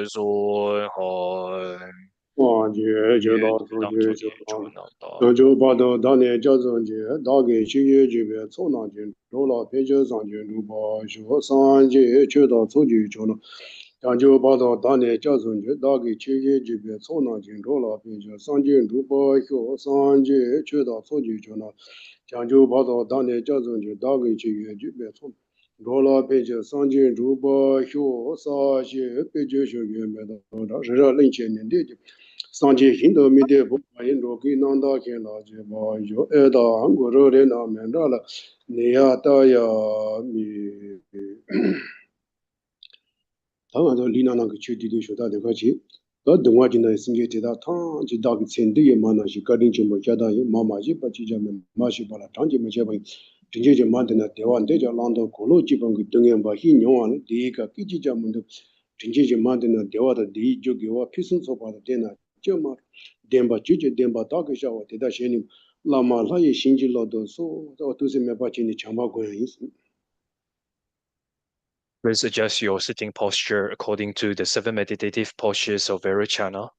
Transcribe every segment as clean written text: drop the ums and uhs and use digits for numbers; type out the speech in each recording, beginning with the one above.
所害，望觉觉愿到处当作业觉就当，诸脑道。成就八道当年家中觉，大概七业级别错囊经，周老偏就上经六八学三界觉到处觉就能。成就八道当年家中觉，大概七业级别错囊经，周老偏就上经六八学三界觉到处觉就能。成就八道当年家中觉，大概七业级别错。罗拉并且三界诸佛学三界并且学圆满的道场，是让人间人的三界行道没得不把印度给难打开了，就把有爱到韩国人的那面着了，你呀大呀你，他们说你那个去地的学到的个去，那等我进来世界知道，他就大个程度也嘛那些个人就没家到有妈妈就把这家们妈去把了，长就没家吧。真正就만드나 대화인데 저 란도 고로 지방 그 등에 봐 희용하는 디가 끼지 잡는데 진짜 저 만드나 대화다 디 저기와 피순 소바다 되나 저마 덴바 주제 덴바 다그샤와 대다시니 라마 라이 신질로도 소 어두세 메바치니 참아고야 있어. Please adjust your sitting posture according to the 7 meditative postures of Vairochana.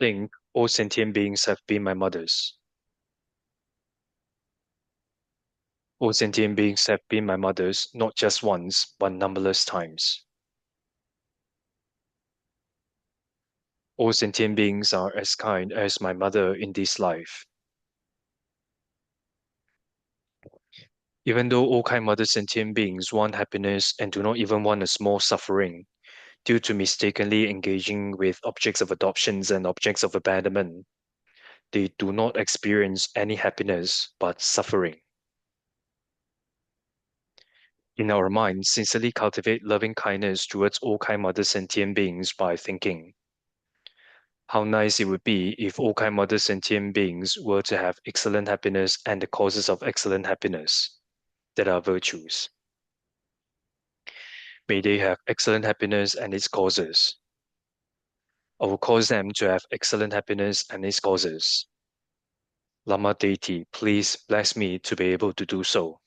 Think, all sentient beings have been my mothers. All sentient beings have been my mothers, not just once, but numberless times. All sentient beings are as kind as my mother in this life. Even though all kind mother sentient beings want happiness and do not even want a small suffering, due to mistakenly engaging with objects of adoptions and objects of abandonment, they do not experience any happiness but suffering. In our minds, sincerely cultivate loving kindness towards all kind mother sentient beings by thinking, how nice it would be if all kind mother sentient beings were to have excellent happiness and the causes of excellent happiness, that are virtues. May they have excellent happiness and its causes. I will cause them to have excellent happiness and its causes. Lama deity, please bless me to be able to do so.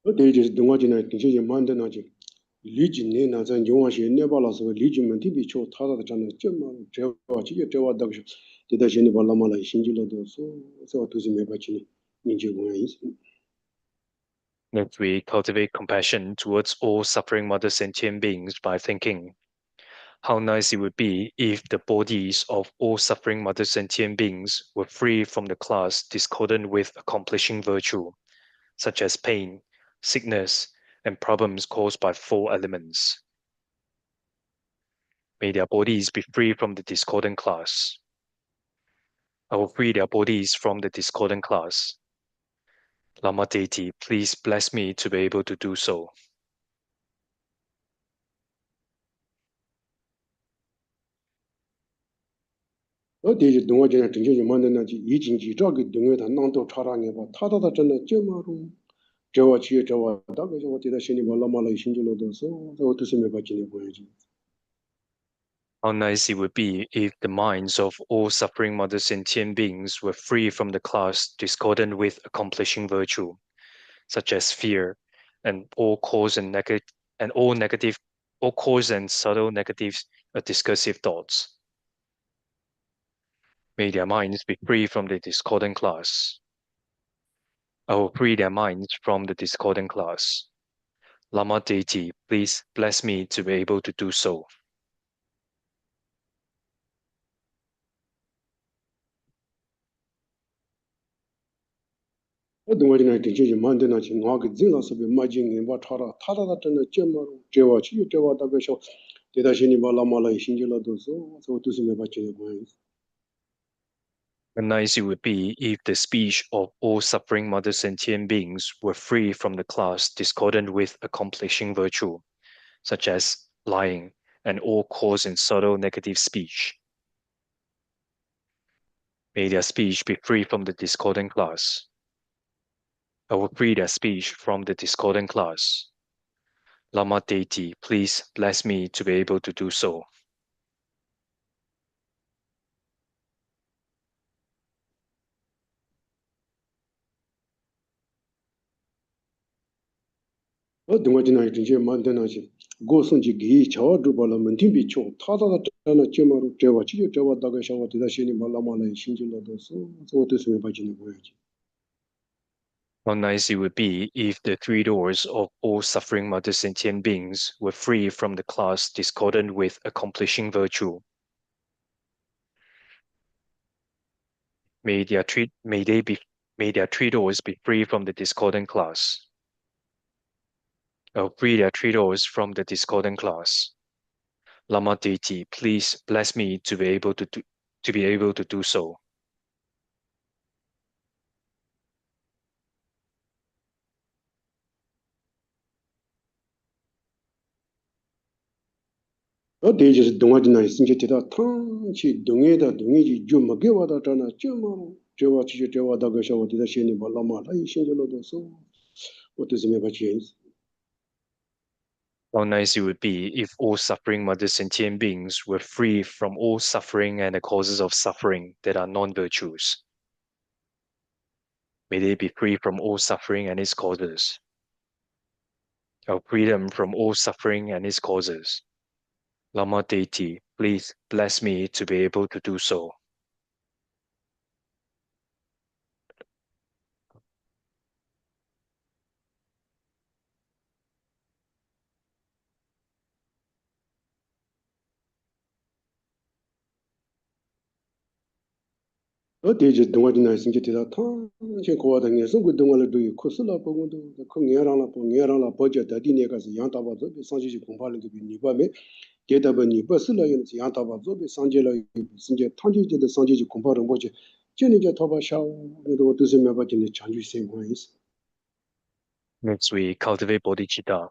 어디 이제 동아지나 진짜 만드나지 리진네 나자 용화시 네발라서 리진만 티비초 타다가 전에 좀만 제와 지게 제와 dak시 대다시니 발라마라 신질로도 소 어두지 메바치니 인지 고야 있어. Next, we cultivate compassion towards all suffering mother sentient beings by thinking, how nice it would be if the bodies of all suffering mother sentient beings were free from the class discordant with accomplishing virtue, such as pain, sickness, and problems caused by four elements. May their bodies be free from the discordant class. I will free their bodies from the discordant class. Lama deity, please bless me to be able to do so. 어디 이제 동아지나 진짜 만드나지 이진지 저기 동에다 난도 차랑해 봐 타다다 전에 좀마로 제와 지게 제와 dak시 대다시니 발라마라 신질로도 소 어두지 메바치니 고야지. How nice it would be if the minds of all suffering mother sentient beings were free from the class discordant with accomplishing virtue, such as fear, and all cause and all cause and subtle negative discursive thoughts. May their minds be free from the discordant class. I will free their minds from the discordant class. Lama deity, please bless me to be able to do so. 동아리나 진짜 만드나지 나게 진라서be 마징이 바 타라 타다다 전에 좀마로 제와 지게 제와 dak시 대다시니 발라마라 신질로도 소 어두지 메바치니 고야. How nice it would be if the speech of all suffering mother sentient beings were free from the class discordant with accomplishing virtue, such as lying and all coarse and subtle negative speech. May their speech be free from the discordant class. I will free their speech from the discordant class. Lama deity, please bless me to be able to do so. How nice it would be if the three doors of all suffering mother sentient beings were free from the class discordant with accomplishing virtue. May their three doors be free from the discordant class. I'll free their three doors from the discordant class. Lama deity, please bless me to be able to do so. How nice it would be if all suffering mother sentient beings were free from all suffering and the causes of suffering that are non-virtues. May they be free from all suffering and its causes. I'll free them from all suffering and its causes. Lama deity, please bless me to be able to do so. Next, we cultivate bodhicitta.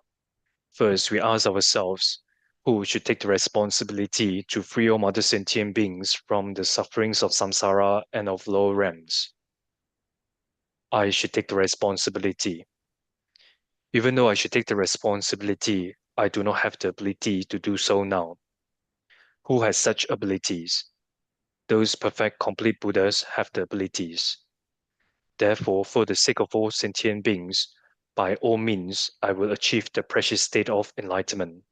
First, we ask ourselves, who should take the responsibility to free all mother sentient beings from the sufferings of samsara and of lower realms? I should take the responsibility. Even though I should take the responsibility, I do not have the ability to do so now. Who has such abilities? Those perfect complete Buddhas have the abilities. Therefore, for the sake of all sentient beings, by all means, I will achieve the precious state of enlightenment.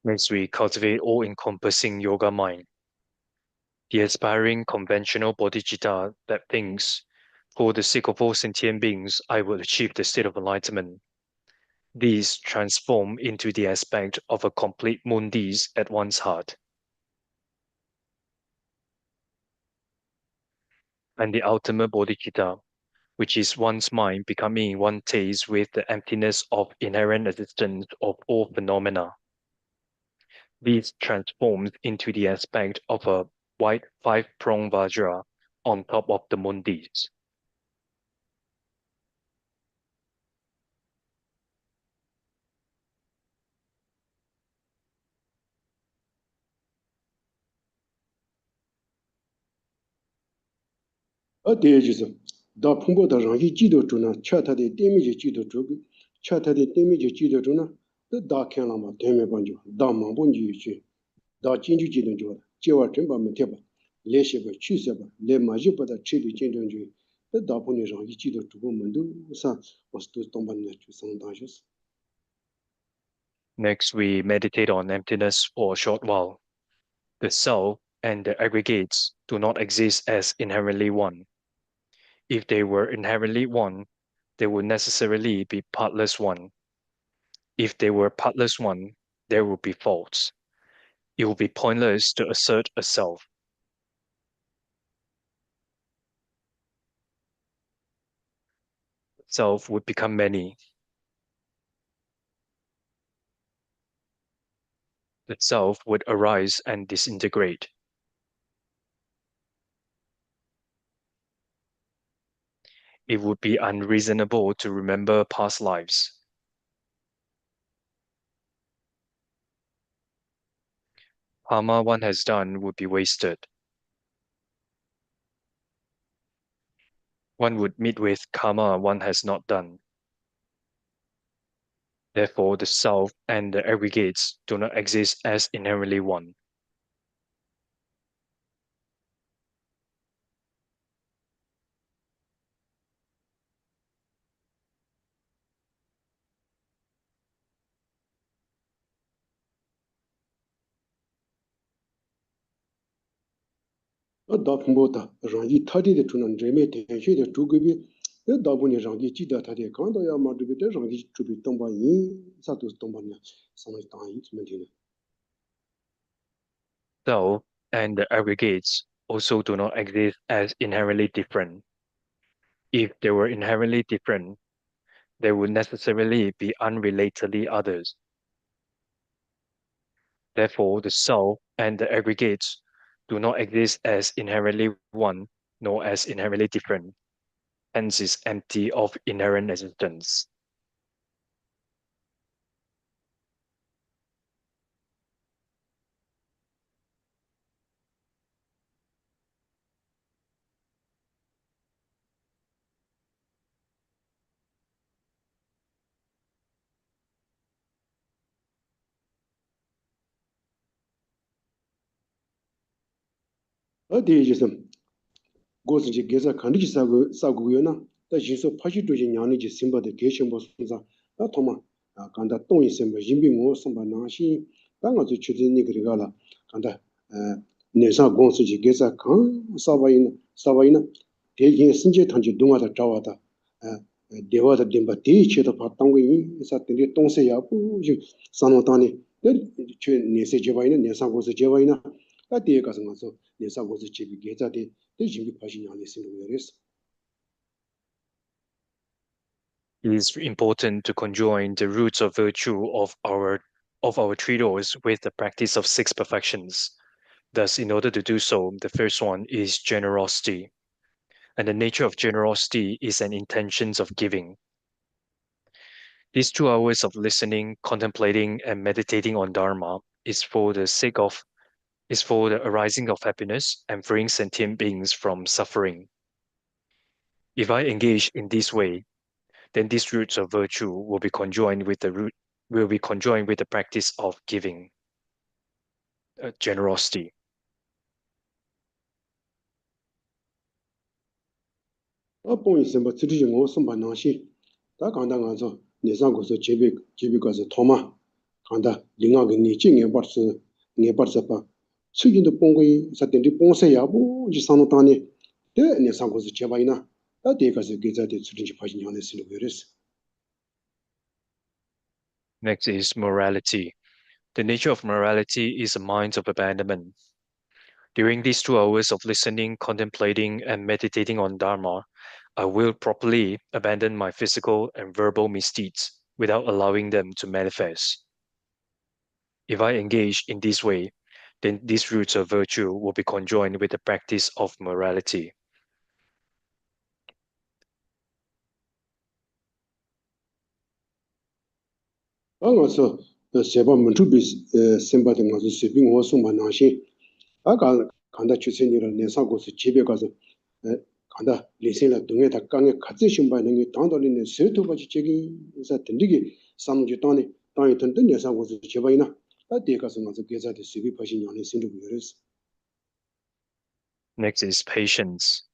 Next, we cultivate all-encompassing yoga mind. The aspiring conventional bodhicitta that thinks, for the sake of all sentient beings, I will achieve the state of enlightenment. These transform into the aspect of a complete mundis at one's heart. And the ultimate bodhicitta, which is one's mind becoming one taste with the emptiness of inherent existence of all phenomena. These transforms into the aspect of a white five-pronged vajra on top of the mundis. Da phumbo da rangi jido chuna chata de temi je jido chubi chata de temi je jido chuna da khen lama teme banjo da mambo ji ji da jinju jido jo jewa temba me teba le sheba chu seba le maji pa da chibi jinjo jo da phuni rangi jido chubo mundu sa wastu tomba na chu sang da jus. Next, we meditate on emptiness for a short while. The self and the aggregates do not exist as inherently one. If they were inherently one, they would necessarily be partless one. If they were partless one, there would be faults. It would be pointless to assert a self. Self would become many. The self would arise and disintegrate. It would be unreasonable to remember past lives. Karma one has done would be wasted. One would meet with karma one has not done. Therefore, the self and the aggregates do not exist as inherently one. 다품보다 rangi thadi de tunan reme tenshi de tugubi dabuni rangi jida thadi kanda ya madubi de rangi chubi tongba yin satu tongba nya samay tangi mentine. Self and the aggregates also do not exist as inherently different. If they were inherently different, they would necessarily be unrelatedly others. Therefore, the self and the aggregates do not exist as inherently one, nor as inherently different, hence is empty of inherent existence. Adi jisam gosan ji geza kandi ji sagu yo na da jinso pashi doji nyani ji simba de geshen bo sunza da thoma kanda tongi simba jimbi ngo samba nashi da nga zu chuzi nigri gala kanda nesa gonsu ji geza kan sabayina de yin sinje tanji dunga da chawa da dewa da dimba de che da pa tangwe yin sa tende tongse ya bu ji sano tani de che nese jebayina nesa gonsu jebayina da de ka sanga so nesa gonsu chebi geza de jimbi pashi nyani sindu yores. It is important to conjoin the roots of virtue of our three doors with the practice of six perfections. Thus, in order to do so, the first one is generosity. And the nature of generosity is an intention of giving. These 2 hours of listening, contemplating, and meditating on Dharma is for the arising of happiness and freeing sentient beings from suffering. If I engage in this way, then these roots of virtue will be conjoined with the practice of giving, generosity. Pong simba tsiri ngo sumba nangshi da kanda nga zo nisan go so jebi ka zo thoma kanda linga ge ni chi nge bar sa pa tsugin do pong yi sa den di pong se ya bu ji sanu ta ne de nisan go so jeba ina da de ka zo ge za de tsuri ji pa ji nyane sin go res. Next is morality. The nature of morality is a mind of abandonment. During these 2 hours of listening, contemplating, and meditating on Dharma, I will properly abandon my physical and verbal misdeeds without allowing them to manifest. If I engage in this way, then these roots of virtue will be conjoined with the practice of morality. Nga so seba muntubi simba de nga zo sebi ngo sumba nangshi kanda chusen nira nisan go so jebe ka zo kanda lesen la dunga da kange katse shimba nange tangdo ne se to ba ji chegi sa tindigi samu ji tane tangi tante nisan go so jeba ina da de ka so nga zo geza de sebi pashi nyane sindu yores. Next is patience.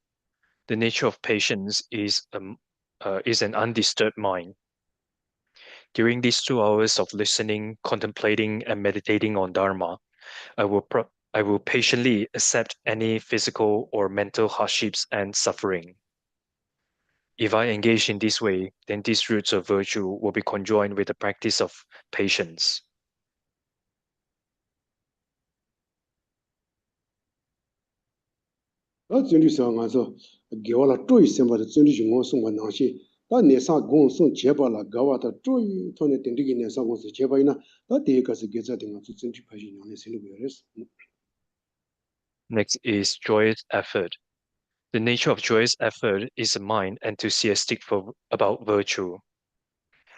The nature of patience is an undisturbed mind. During these 2 hours of listening, contemplating, and meditating on Dharma, I will I will patiently accept any physical or mental hardships and suffering. If I engage in this way, then these roots of virtue will be conjoined with the practice of patience. Next is joyous effort. The nature of joyous effort is a mind enthusiastic about virtue.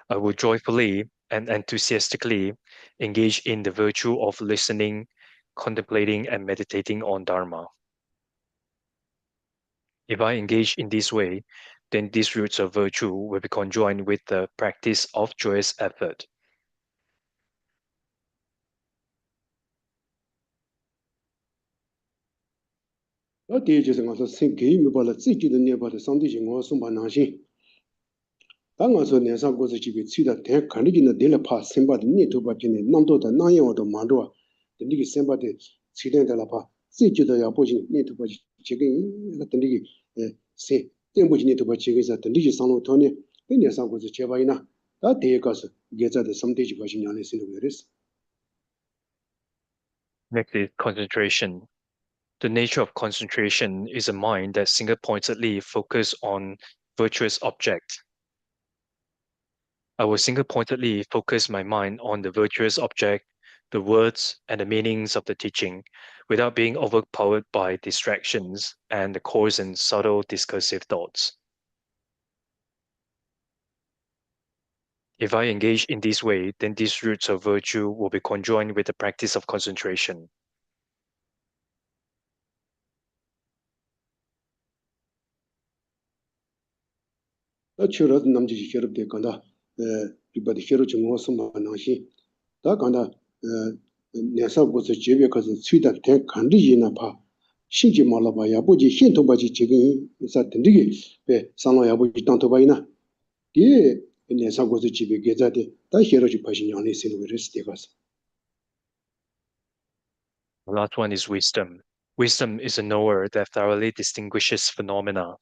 I will joyfully and enthusiastically engage in the virtue of listening, contemplating, and meditating on Dharma. If I engage in this way, then these roots of virtue will be conjoined with the practice of joyous effort. Next is concentration. The nature of concentration is a mind that single-pointedly focuses on virtuous object. I will single-pointedly focus my mind on the virtuous object, the words, and the meanings of the teaching, without being overpowered by distractions and the coarse and subtle discursive thoughts. If I engage in this way, then these roots of virtue will be conjoined with the practice of concentration. The last one is wisdom. Wisdom is a knower that thoroughly distinguishes phenomena.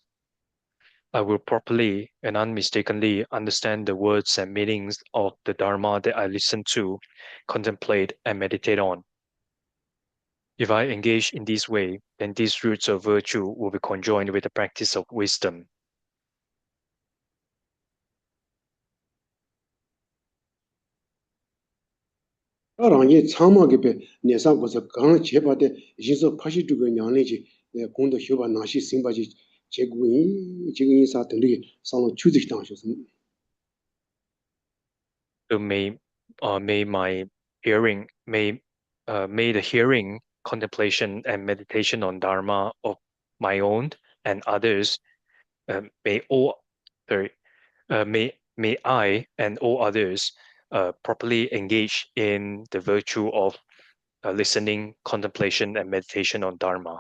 I will properly and unmistakenly understand the words and meanings of the Dharma that I listen to, contemplate, and meditate on. If I engage in this way, then these roots of virtue will be conjoined with the practice of wisdom. So may my hearing, may the hearing, contemplation, and meditation on Dharma of my own and others, may all, sorry, may I and all others properly engage in the virtue of listening, contemplation, and meditation on Dharma.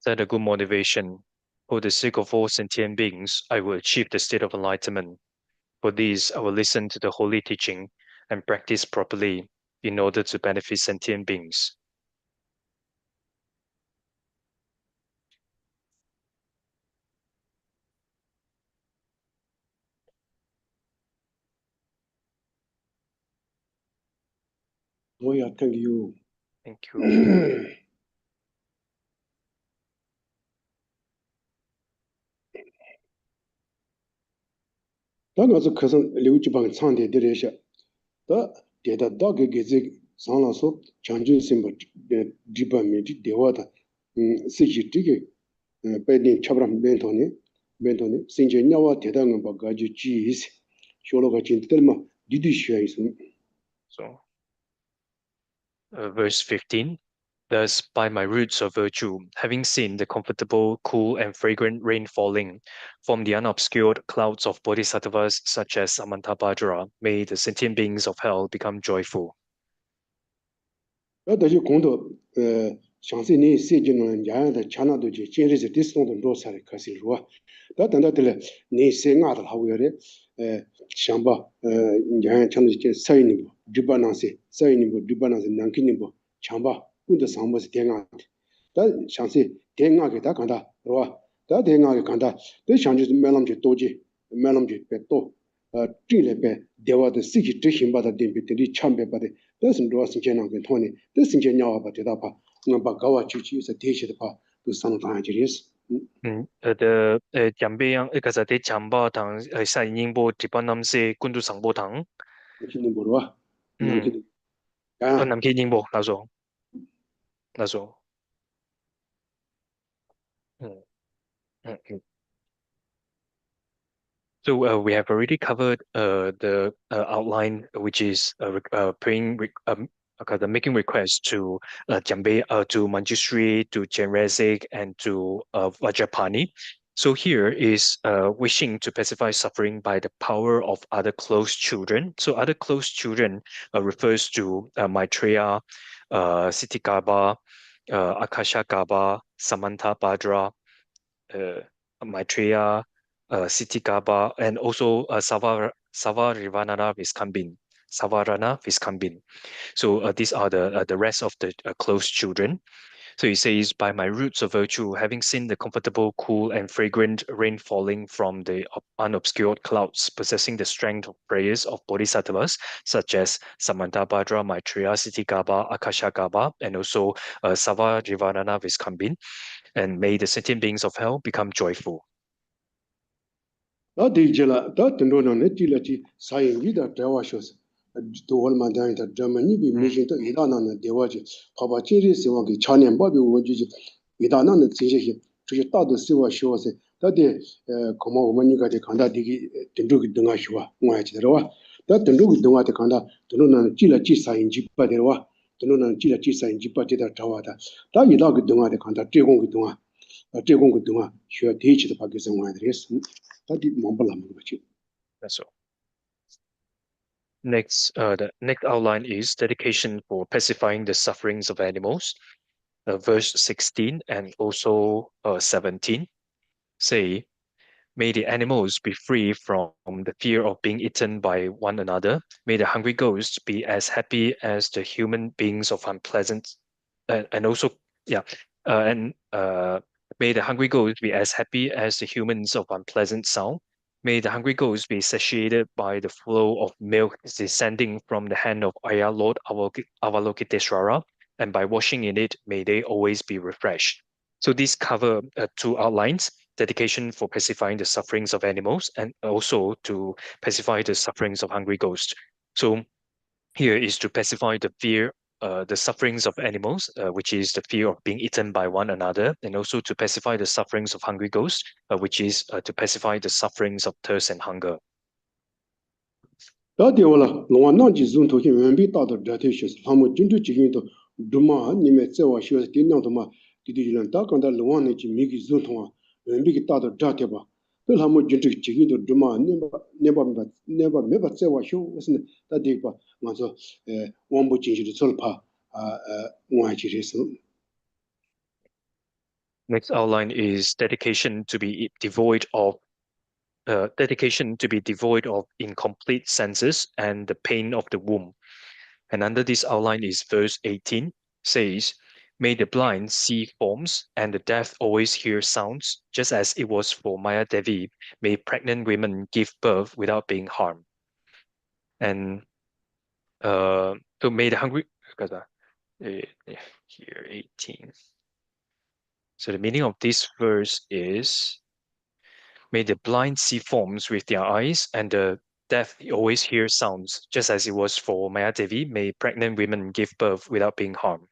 Set a good motivation. For the sake of all sentient beings, I will achieve the state of enlightenment. For this, I will listen to the holy teaching and practice properly in order to benefit sentient beings. Oh yeah, thank you. Thank you. So, verse 15. Thus, by my roots of virtue, having seen the comfortable, cool, and fragrant rain falling from the unobscured clouds of bodhisattvas such as Samantabhadra, may the sentient beings of hell become joyful. 大家公道详细你设计呢伢的强纳都去今日是第四种多少的可是如啊等到的你设伢的好有的想吧伢强的就啥人不日本人是啥人不日本人是南京人不强吧我的上面是电伢的但详细电伢给他看到是吧但电伢给看到都想就是买那么多去买那么别多这里边对我的自己执行把它点别的强别把的但是主要是这样跟托呢但是这样把这道把我把高啊就是提起的把都上当就是 The jambe yang kasate chamba tang sa yin bo tipanam se kundu sangbo tang. Nam bo ro nam ki Nam ki yin bo la so. So we have already covered the outline, which is making requests to Jambe, to Manjushri, to Chenrezig, and to Vajrapani. So here is wishing to pacify suffering by the power of other close children. So other close children refers to Maitreya, Sitikaba, Akashakaba, Samantabhadra, Maitreya, Sitikaba, and also Savarana Viskambin. Savarana Viskambin. So these are the rest of the close children. So he says, by my roots of virtue, having seen the comfortable, cool, and fragrant rain falling from the unobscured clouds, possessing the strength of prayers of bodhisattvas, such as Samantabhadra, Maitreya, Sitikaba, Akashakaba, and also Savarana Viskambin, and may the sentient beings of hell become joyful. Da de jela da tendo no ne tila ti sai wi da dawa shos to wal ma da ta Germany bi mission to ida na na dewa ji pa ba ji ri se wa ge cha nian ba bi wo ji ji ida na ne ji ji这些大的是我说是到底可能我们那个的看到这个等着个等啊说啊我还记得哇但等着个等啊的看到等着呢记了记三英几百的哇等着呢记了记三英几百的找啊的但一到个等啊的看到这个等啊这个等啊需要提起的把给生活的也是 That's all. Next, the next outline is dedication for pacifying the sufferings of animals. Verse 16 and also 17 say, may the animals be free from the fear of being eaten by one another. May the hungry ghosts be as happy as the human beings of unpleasant, and also, yeah, and may the hungry ghosts be as happy as the humans of unpleasant sound. May the hungry ghosts be satiated by the flow of milk descending from the hand of Aya Lord Avalokiteshvara, and by washing in it, may they always be refreshed. So these cover two outlines: dedication for pacifying the sufferings of animals, and also to pacify the sufferings of hungry ghosts. So here is to pacify the fear, the sufferings of animals, which is the fear of being eaten by one another, and also to pacify the sufferings of hungry ghosts, which is to pacify the sufferings of thirst and hunger. 到底我了，我那几种图形原本大的这条学是，他们真正进行到，这嘛你们在我学是点样的嘛，对人大刚才龙王那几每个种图啊，原本给大的这条吧，那他们真正进行到这嘛，你把在我学我是呢，那对吧？我说我们进行的错了怕我还记得是。Next outline is dedication to be devoid of incomplete senses and the pain of the womb. And under this outline is verse 18, says, may the blind see forms and the deaf always hear sounds, just as it was for Maya Devi. May pregnant women give birth without being harmed. And so may the hungry, here 18. So the meaning of this verse is, may the blind see forms with their eyes, and the deaf always hear sounds, just as it was for Maya Devi. May pregnant women give birth without being harmed.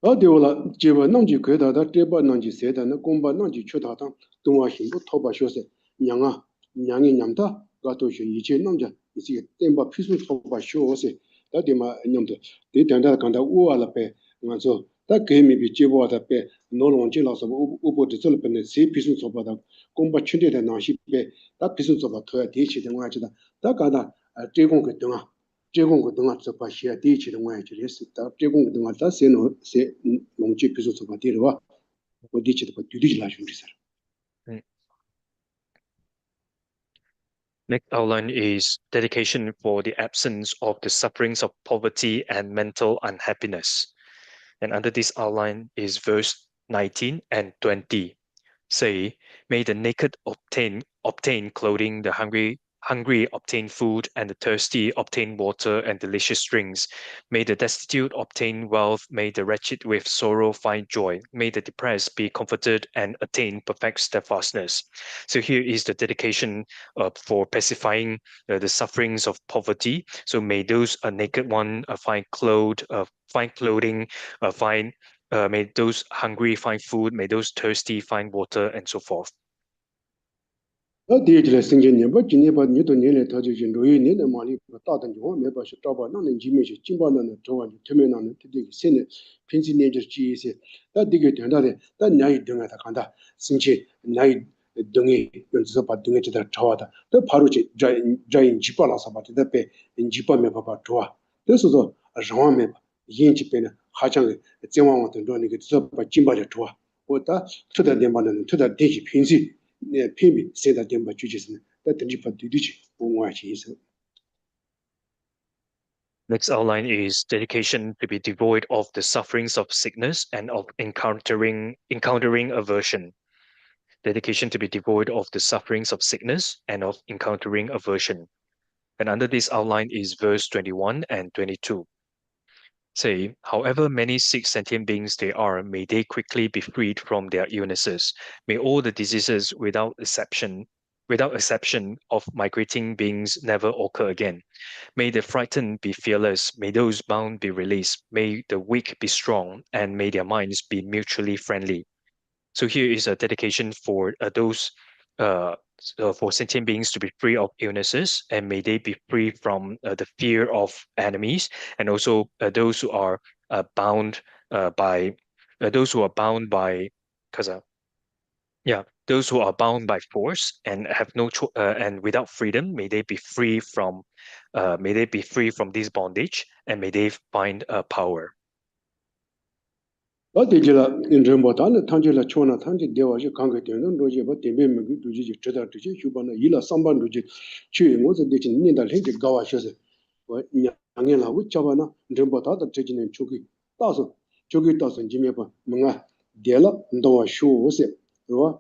对了，结果弄起给他，他这把弄起谁的，那公把弄起去他当，东啊行不讨把学生，娘啊，娘的娘他，我都是一切弄着，一些电把批数讨把学生，他对嘛弄的，对等到刚才我了呗， So that came me be jibo da pe no long ji la so ubo de zol pen se pisu so ba da gong ba chun de na shi pe da pisu so ba to de chi de wa ji da ga da zhe gong ge dong a zhe gong ge dong a zo ba xie de chi de wa ji le si da zhe gong ge dong a da se no se long ji pisu so ba de wa wo de chi de ba du ji la shun ji sa. Next outline is dedication for the absence of the sufferings of poverty and mental unhappiness. And under this outline is verse 19 and 20. Say, may the naked obtain clothing, the hungry obtain food, and the thirsty obtain water and delicious drinks. May the destitute obtain wealth, may the wretched with sorrow find joy, may the depressed be comforted and attain perfect steadfastness. So here is the dedication for pacifying the sufferings of poverty. So may those naked one find clothing, may those hungry find food, may those thirsty find water, and so forth. Da de ji le sing ji ne ba ji ne ba ni to ne le ta ji jin ro yi ne ne ma li ba da dan ji wa me ba shi zhao ba na ne ji me shi jin ba na ne zhao wa ni te me na ne te de se ne pin ji ne ji ji se da de ge de da de da nya yi deng a da kan da sing chi nya yi deng yi yon zi ba deng ji da zhao da da pa ru ji zha yin ji ba la sa ba de da pe ji ba me ba ba zhao de su zo rang wa me ba yin ji pe ne ha chang ge jian wang wang de zhao ni ge zi ba jin ba de zhao wo da tu da de ma ne tu da de ji pin ji Next outline is dedication to be devoid of the sufferings of sickness and of encountering aversion. Dedication to be devoid of the sufferings of sickness and of encountering aversion. And under this outline is verse 21 and 22. Say, however many sick sentient beings they are, may they quickly be freed from their illnesses. May all the diseases without exception of migrating beings never occur again. May the frightened be fearless, may those bound be released, may the weak be strong, and may their minds be mutually friendly. So here is a dedication for those for sentient beings to be free of illnesses, and may they be free from the fear of enemies, and also those who are bound by those who are bound by, because yeah, those who are bound by force and have no and without freedom, may they be free from this bondage, and may they find power. 어디지라 인정보다는 탄지라 초나 탄지 대화지 관계 되는 로지 뭐 대면 뭐 두지 저다 두지 휴반의 일라 삼반 두지 주의 모습 되지 nin다 해지 가와셔서 뭐 양년하고 잡아나 인정보다도 저지는 조기 따서 조기 따서 지메 봐 뭔가 대라 너와 쇼오세 그와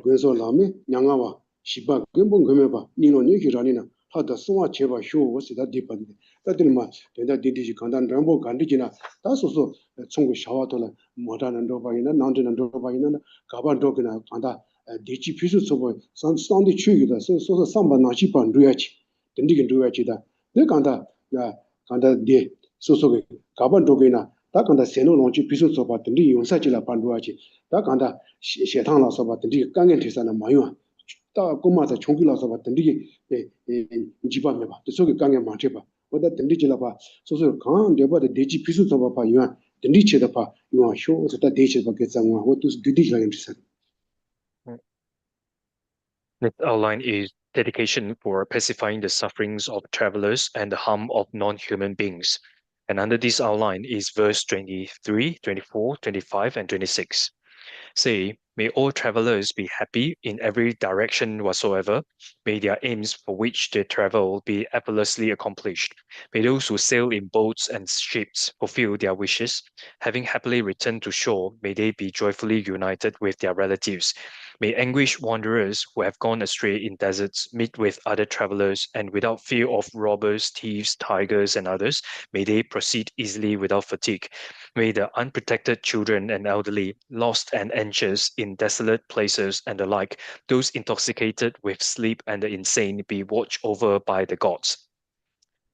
그래서 라메 양아와 시바 근본 금에 봐 니노니 기라니나 하다 송아 제바 쇼오세다 디반데 다들마 된다 디디지 간단 람보 간디지나 다소소 총고 샤와도라 모다는 도바이나 난드는 도바이나 가반도기나 간다 디치 피수 소보 산스탄디 추기다 소소 삼바 나치 반루야치 딘디긴 루야치다 네 간다 야 간다 디 소소게 가반도기나 다 간다 세노 농치 피수 소바 딘디 용사치라 반루야치 다 간다 셰탕라 소바 딘디 강겐 티사나 마요 다 꼬마자 총기라서 봤던디 지바메 봐. 저기 강에 맞게 봐. 보다 던디지라 봐. 소소 강 내버데 대지 피수 봐 봐. 이와 던디체다 봐. 이와 쇼다 대지 봐. 개장와 호투스 디디라 인트사. Next outline is dedication for pacifying the sufferings of travelers and the harm of non-human beings. And under this outline is verse 23, 24, 25, and 26. Say, may all travelers be happy in every direction whatsoever. May their aims for which they travel be effortlessly accomplished. May those who sail in boats and ships fulfill their wishes. Having happily returned to shore, may they be joyfully united with their relatives. May anguished wanderers who have gone astray in deserts meet with other travelers, and without fear of robbers, thieves, tigers, and others, may they proceed easily without fatigue. May the unprotected children and elderly, lost and anxious in desolate places and the like, those intoxicated with sleep and the insane, be watched over by the gods.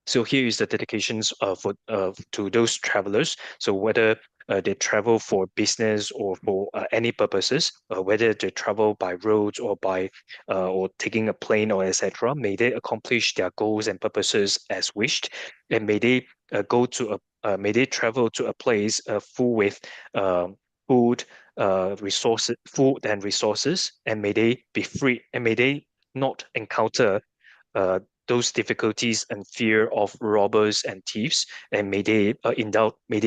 So here is the dedications to those travelers. So whether they travel for business or for any purposes, whether they travel by road or by or taking a plane or etc. May they accomplish their goals and purposes as wished, and may they may they travel to a place full with food, food and resources, and may they be free, and may they not encounter uh, those difficulties and fear of robbers and thieves, and may they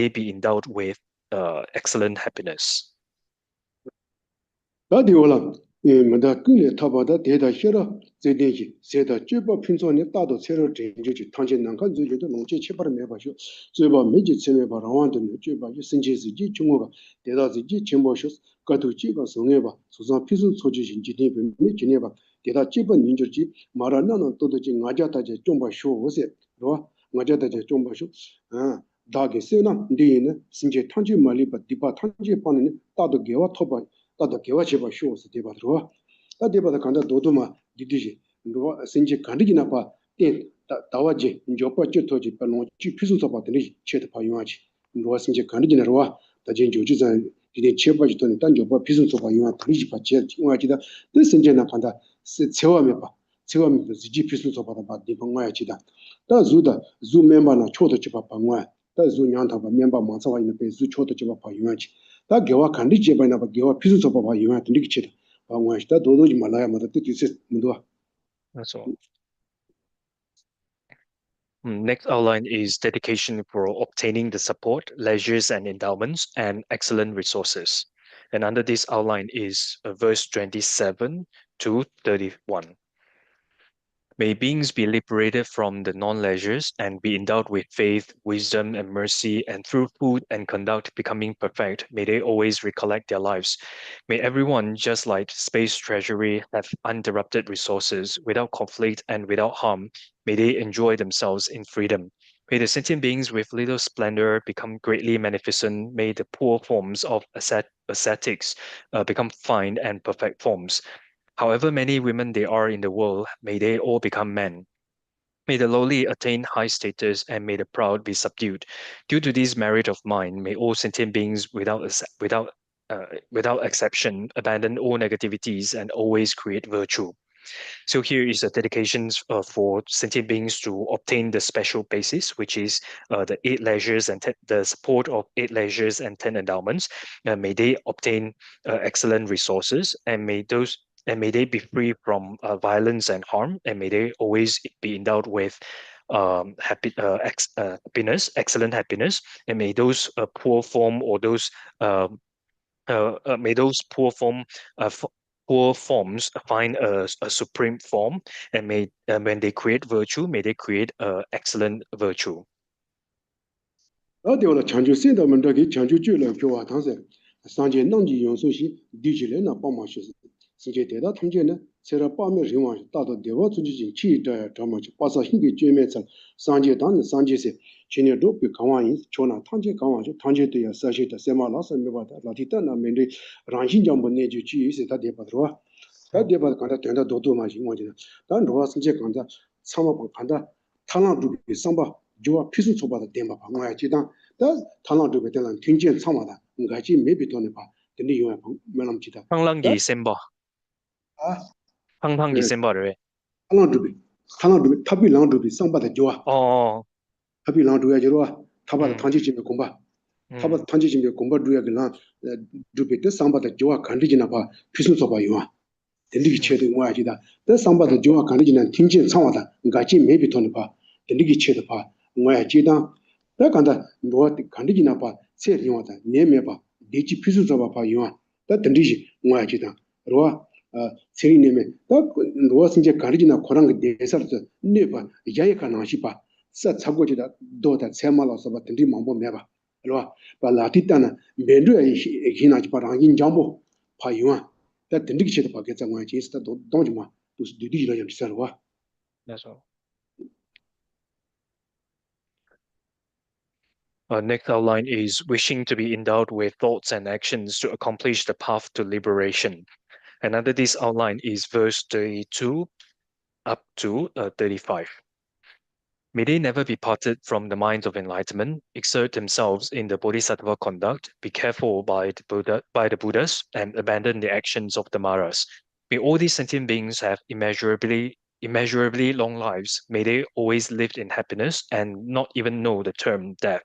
be endowed with excellent happiness. 다디 올라 뭐다 근에 타바다 대다 싫어 제대지 세다 쥐바 핀손에 따도 새로 진주지 당신 난간 주제도 농지 치바를 매봐쇼 쥐바 매지 체매 바라완데 쥐바 신체지 중고가 대다지 침보쇼 가도 쥐바 성해봐 수상 피순 소지신 지대 매지네봐 대다 쥐바 민주지 말하나는 또도지 나자다지 좀봐 쇼오세 로 나자다지 좀봐 쇼아 다게 세나 ndiene 신체 탕지 말리바 디바 탕지 빠는 따도 개와 토바 다도 개와치바 쇼스 대바로 다 대바다 간다 도도마 디디지 로 신지 간디기나 바때 다와지 인조파 쳬토지 빠노 치 피수서 바더니 쳬도 파용하지 로 신지 간디기나 로와 다진 조지자 디디 쳬바지 돈이 단조파 피수서 파용하 드리지 바체 ingwa지다 그 신지나 간다 세와메 바 세와메 지지 피수서 바다 바디 방와야지다 다 주다 주 멤버나 초도 치바 방와 다 주냥타 바 멤버 만사와 있는 베주 초도 치바 파용하지 다 개와 간디 제바나 바 개와 피수 서 봐 이와 드릭 치 방와시다 도도지 말아야 마다 뜻이 문도와 That's all. Next outline is dedication for obtaining the support, leisures and endowments, and excellent resources. And under this outline is verse 27 to 31. May beings be liberated from the non-leisures and be endowed with faith, wisdom, and mercy, and through food and conduct becoming perfect, may they always recollect their lives. May everyone, just like space treasury, have uninterrupted resources without conflict and without harm. May they enjoy themselves in freedom. May the sentient beings with little splendor become greatly magnificent. May the poor forms of ascetics become fine and perfect forms. However many women there are in the world, may they all become men. May the lowly attain high status, and may the proud be subdued. Due to this merit of mine, may all sentient beings without exception abandon all negativities and always create virtue. So here is a dedication for sentient beings to obtain the special basis, which is the 8 leisures and the support of 8 leisures and 10 endowments. May they obtain excellent resources, and may they be free from violence and harm, and may they always be endowed with happiness, excellent happiness, and may those poor form or those may those poor forms find a supreme form, and may when they create virtue, may they create excellent virtue. 어디오라 창조 세다 문덕이 창조 줄을 교와 당세 상제 능지 용소시 디지레나 빠마시스 신제 대다 통제는 세라 빠메 리와 다도 대와 주지진 치다 담마지 빠사 힘게 쨈메서 상제 단 상제세 진여 도피 강와인 초나 탕제 강와죠 탕제도야 사시다 세마라서 메바다 라티타나 멘리 란신장본 내주 지이세 다 대바드와 다 대바드 간다 된다 도도마지 뭐지나 단 로와 신제 간다 참아방 간다 탈랑두비 상바 조와 피수 초바다 덴바 방와야 지당 다 탈랑두비 덴란 튕진 참아다 응가지 메비도네 봐 근데 요야 멜람지다 황랑기 셈바 아 황탕기 셈바를 탈랑두비 탑비랑두비 상바다 조와 탑비랑두야 지로와 타바다 탕지지메 공바 타바다 탕지지메 공바 두야글라 두비데 상바다 조와 간디지나 봐 피수 초바 요아 덴디기 체도 뭐야지다 다 상바다 조와 간디지나 튕진 참아다 응가지 메비도네 봐 덴디기 체도 봐 뭐야 지당 다 간다 뭐 간디기나 봐 세리와다 네메바 디치 피수자바 봐 요아 다 던디지 뭐야 지당 로아 세리네메 다 로아 신제 간디기나 코랑 데서서 네바 야야카 나시바 사 차고지다 도다 세말로서 봐 던디 망보 메바 로아 바 라티타나 멘루에 히나지 바랑인 잠보 봐 요아 다 던디기 체도 봐 게자 뭐야 지스다 도동지마 또 디디지라 좀 살와 That's all. Next outline is wishing to be endowed with thoughts and actions to accomplish the path to liberation. And under this outline is verse 32 up to 35. May they never be parted from the minds of enlightenment, exert themselves in the Bodhisattva conduct, be careful by the Buddhas, and abandon the actions of the Maras. May all these sentient beings have immeasurably long lives. May they always live in happiness and not even know the term death.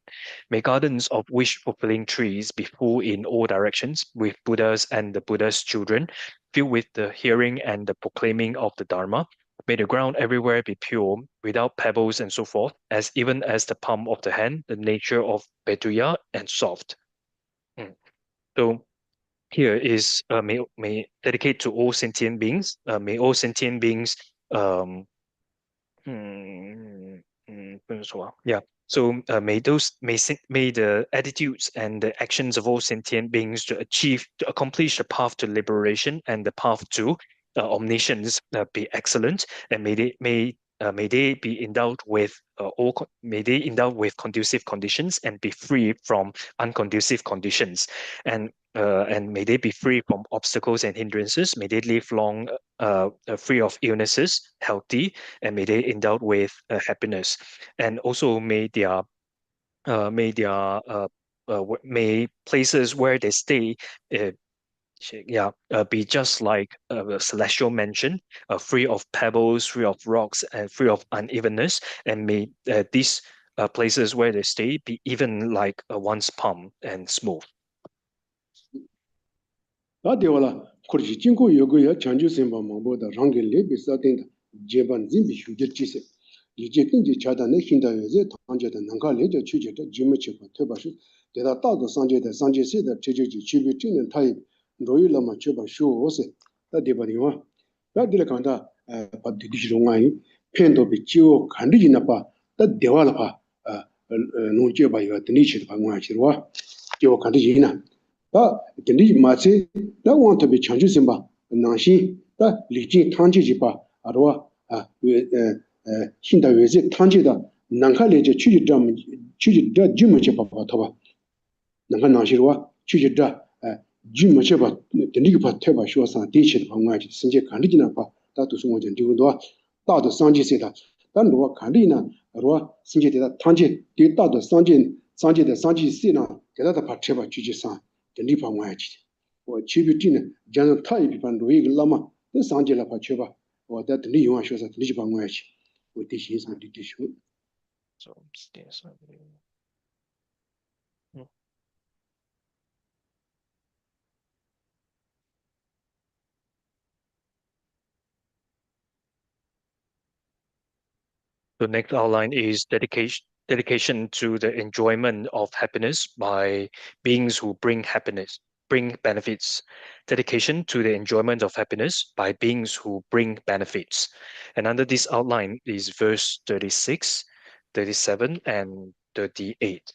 May gardens of wish-fulfilling trees be full in all directions, with Buddhas and the Buddha's children, filled with the hearing and the proclaiming of the Dharma. May the ground everywhere be pure, without pebbles and so forth, as even as the palm of the hand, the nature of Betuya and soft. So here is may dedicate to all sentient beings. May all sentient beings yeah. So may the attitudes and the actions of all sentient beings to accomplish the path to liberation and the path to omniscience be excellent, and may they be endowed with may they endowed with conducive conditions and be free from unconducive conditions, and may they be free from obstacles and hindrances. May they live long, free of illnesses, healthy, and may they endowed with happiness. And also may places where they stay uh, be just like a celestial mansion, free of pebbles, free of rocks, and free of unevenness. And may these places where they stay be even like one's palm and smooth. kurji jinko yogo ya chanju semba mambo da rangi lebi saten jeban zimbi shujir chise yije kinji chada ne hinda yoze tanje da nanga leja chuje da jime chepa teba shu deda tado sanje da sanje se da cheje ji chibi chinen tai royu lama cheba shu ose da deba diwa da dile kanda pa didishi rongayi pendo bi chiwo kandi jina pa da dewa la pa nung cheba yoga dini chidi pa ngwa chirwa chiwo kandi jina 다 근데 마치 나 want to be change simba 나시 다 리진 탕지지 봐 알아와 신다 외제 탕지다 난칼레제 취지다 주무체 봐 봐. 난가 나시로와 취지다 주무체 봐 근데 봐 태봐 쇼상 디치 방화지 신제 간리지나 봐 다도 송어전 디고도 다도 상지세다 단도와 간리나 알아와 신제다 탕지 디 다도 상지다 상지세나 게다다 봐 태봐 취지상 the Nipangwaji. Or Chibitin, General Tai Panduig Lama, the Sanjela Pacheva, or that Niwa shows at Nipangwaji, with this is my tissue. So, the next outline is dedication to the enjoyment of happiness by beings who bring benefits. Dedication to the enjoyment of happiness by beings who bring benefits. And under this outline is verse 36, 37, and 38.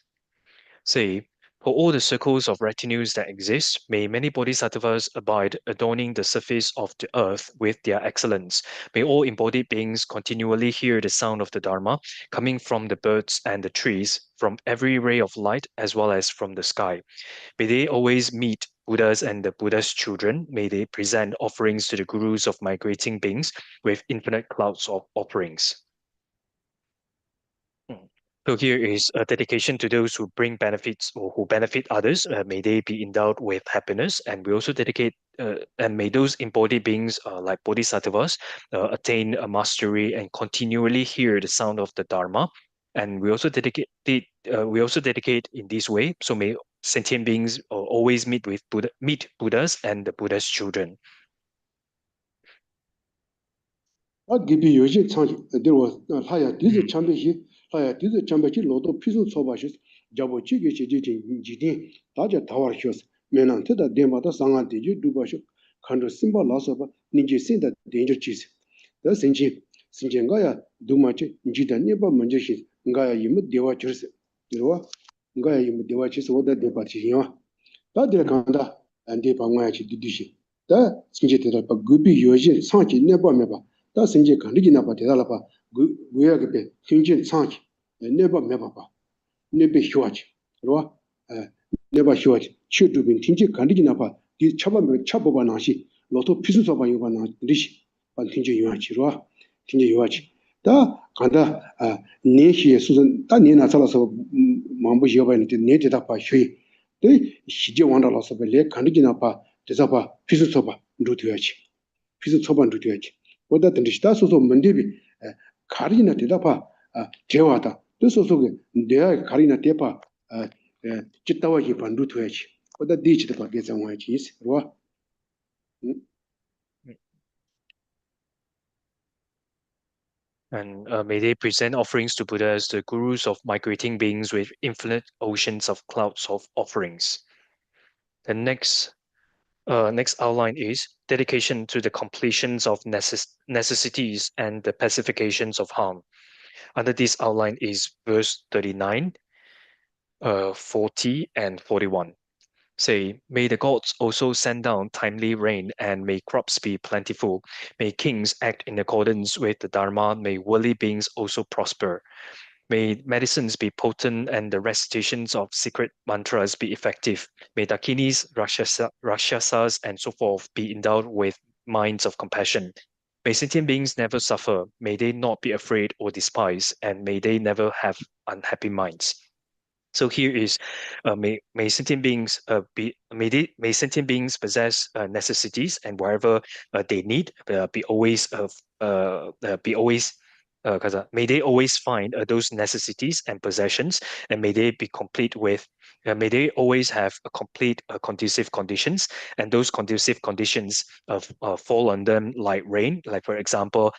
Say, for all the circles of retinues that exist, may many bodhisattvas abide, adorning the surface of the earth with their excellence. May all embodied beings continually hear the sound of the Dharma, coming from the birds and the trees, from every ray of light as well as from the sky. May they always meet Buddhas and the Buddha's children. May they present offerings to the gurus of migrating beings with infinite clouds of offerings. So here is a dedication to those who bring benefits or who benefit others. May they be endowed with happiness, and we also dedicate and may those embodied beings like bodhisattvas attain a mastery and continually hear the sound of the Dharma. And we also dedicate in this way. So may sentient beings always meet Buddhas and the Buddha's children. Gibi yoji changi there was haya dizi chambe hi haya dizi chambe chi lodo pisu soba shis jabo chi ge chi ji daja tawar hyos menan te da demba da sanga de ju duba shu khandro simba lasa ba ninje sin da danger chis da sinji nga ya duma chi ji da ne ba manje shi nga ya yim dewa chis dirwa nga ya yim dewa chis oda de pa chi ya da de kanda ande pa nga chi di shi da sinji te da ba gubi yoji sangi ne ba me ba 다 생제 간리기나 봐 대달아봐 구야게 hinjin 창기 네바 메바봐 네베 휴아지 그러와 네바 휴아지 치두빈 tinji 간리기나 봐디 차바메 차보바 나시 로토 피수서 봐 요바 나 리시 반 tinji 유아지 그러와 tinji 유아지 다 간다 내시에 수준 다 내나 살아서 망부 지어봐는데 내대다 봐 쉬. 네 시제 원달라서 내 간디나 봐 대사 봐 피스 쳐봐 루트야지. 피스 쳐봐 루트야지. 보다 든지다 소소 문제비 가리나 대답하 대화다. 또 소소게 내가 가리나 대파 짓다와지 반루트야지. 보다 디지다 봐 계산와지 있어. And may they present offerings to Buddha as the gurus of migrating beings with infinite oceans of clouds of offerings. The next outline is dedication to the completions of necessities and the pacifications of harm. Under this outline is verse 39, 40, and 41. Say, may the gods also send down timely rain, and may crops be plentiful. May kings act in accordance with the Dharma. May worldly beings also prosper. May medicines be potent and the recitations of secret mantras be effective. May Dakinis, Rakshasas, and so forth be endowed with minds of compassion. May sentient beings never suffer. May they not be afraid or despised, and may they never have unhappy minds. So here is, may sentient beings may sentient beings possess necessities, and wherever they need, be always may they always find those necessities and possessions, and may they be complete with, may they always have a complete conducive conditions, and those conducive conditions fall on them like rain, like for example,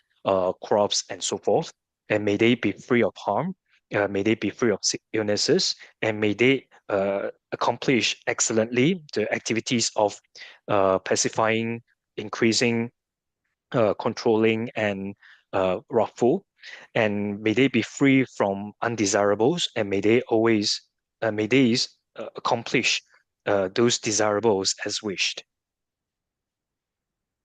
crops and so forth, and may they be free of harm. May they be free of illnesses, and may they accomplish excellently the activities of pacifying, increasing, controlling, and wrathful. And may they be free from undesirables, and may they always accomplish those desirables as wished.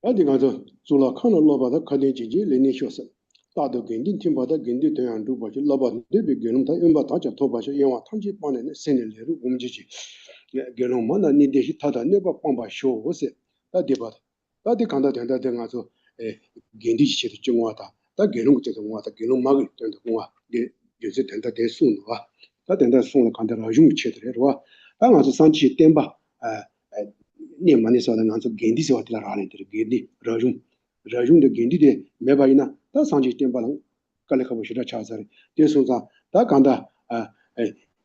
어디 가서 줄라 칸을 넣어봐도 가대지지 레니쇼스 다도 견딘 팀보다 견디 대한 두버지 넣어봐 데비 견음다 임바 다자 토바셔 영화 탐지 번에는 세늘레로 움지지 견음만 니데시 타다 네바 뻥바 쇼오세 다디바 다디 간다 된다 된가서 견디지치도 정화다 다 견음 것도 정화다 견음 막을 된다 공화 요새 된다 대수노와 다 된다 수는 간다라 융치더라 당아서 산치 땜바念嘛，你说的俺说根地是话的哪里的根地，热用的根地的没把伊那，到上去点把人，干了可不是那查出来，就说啥，他讲的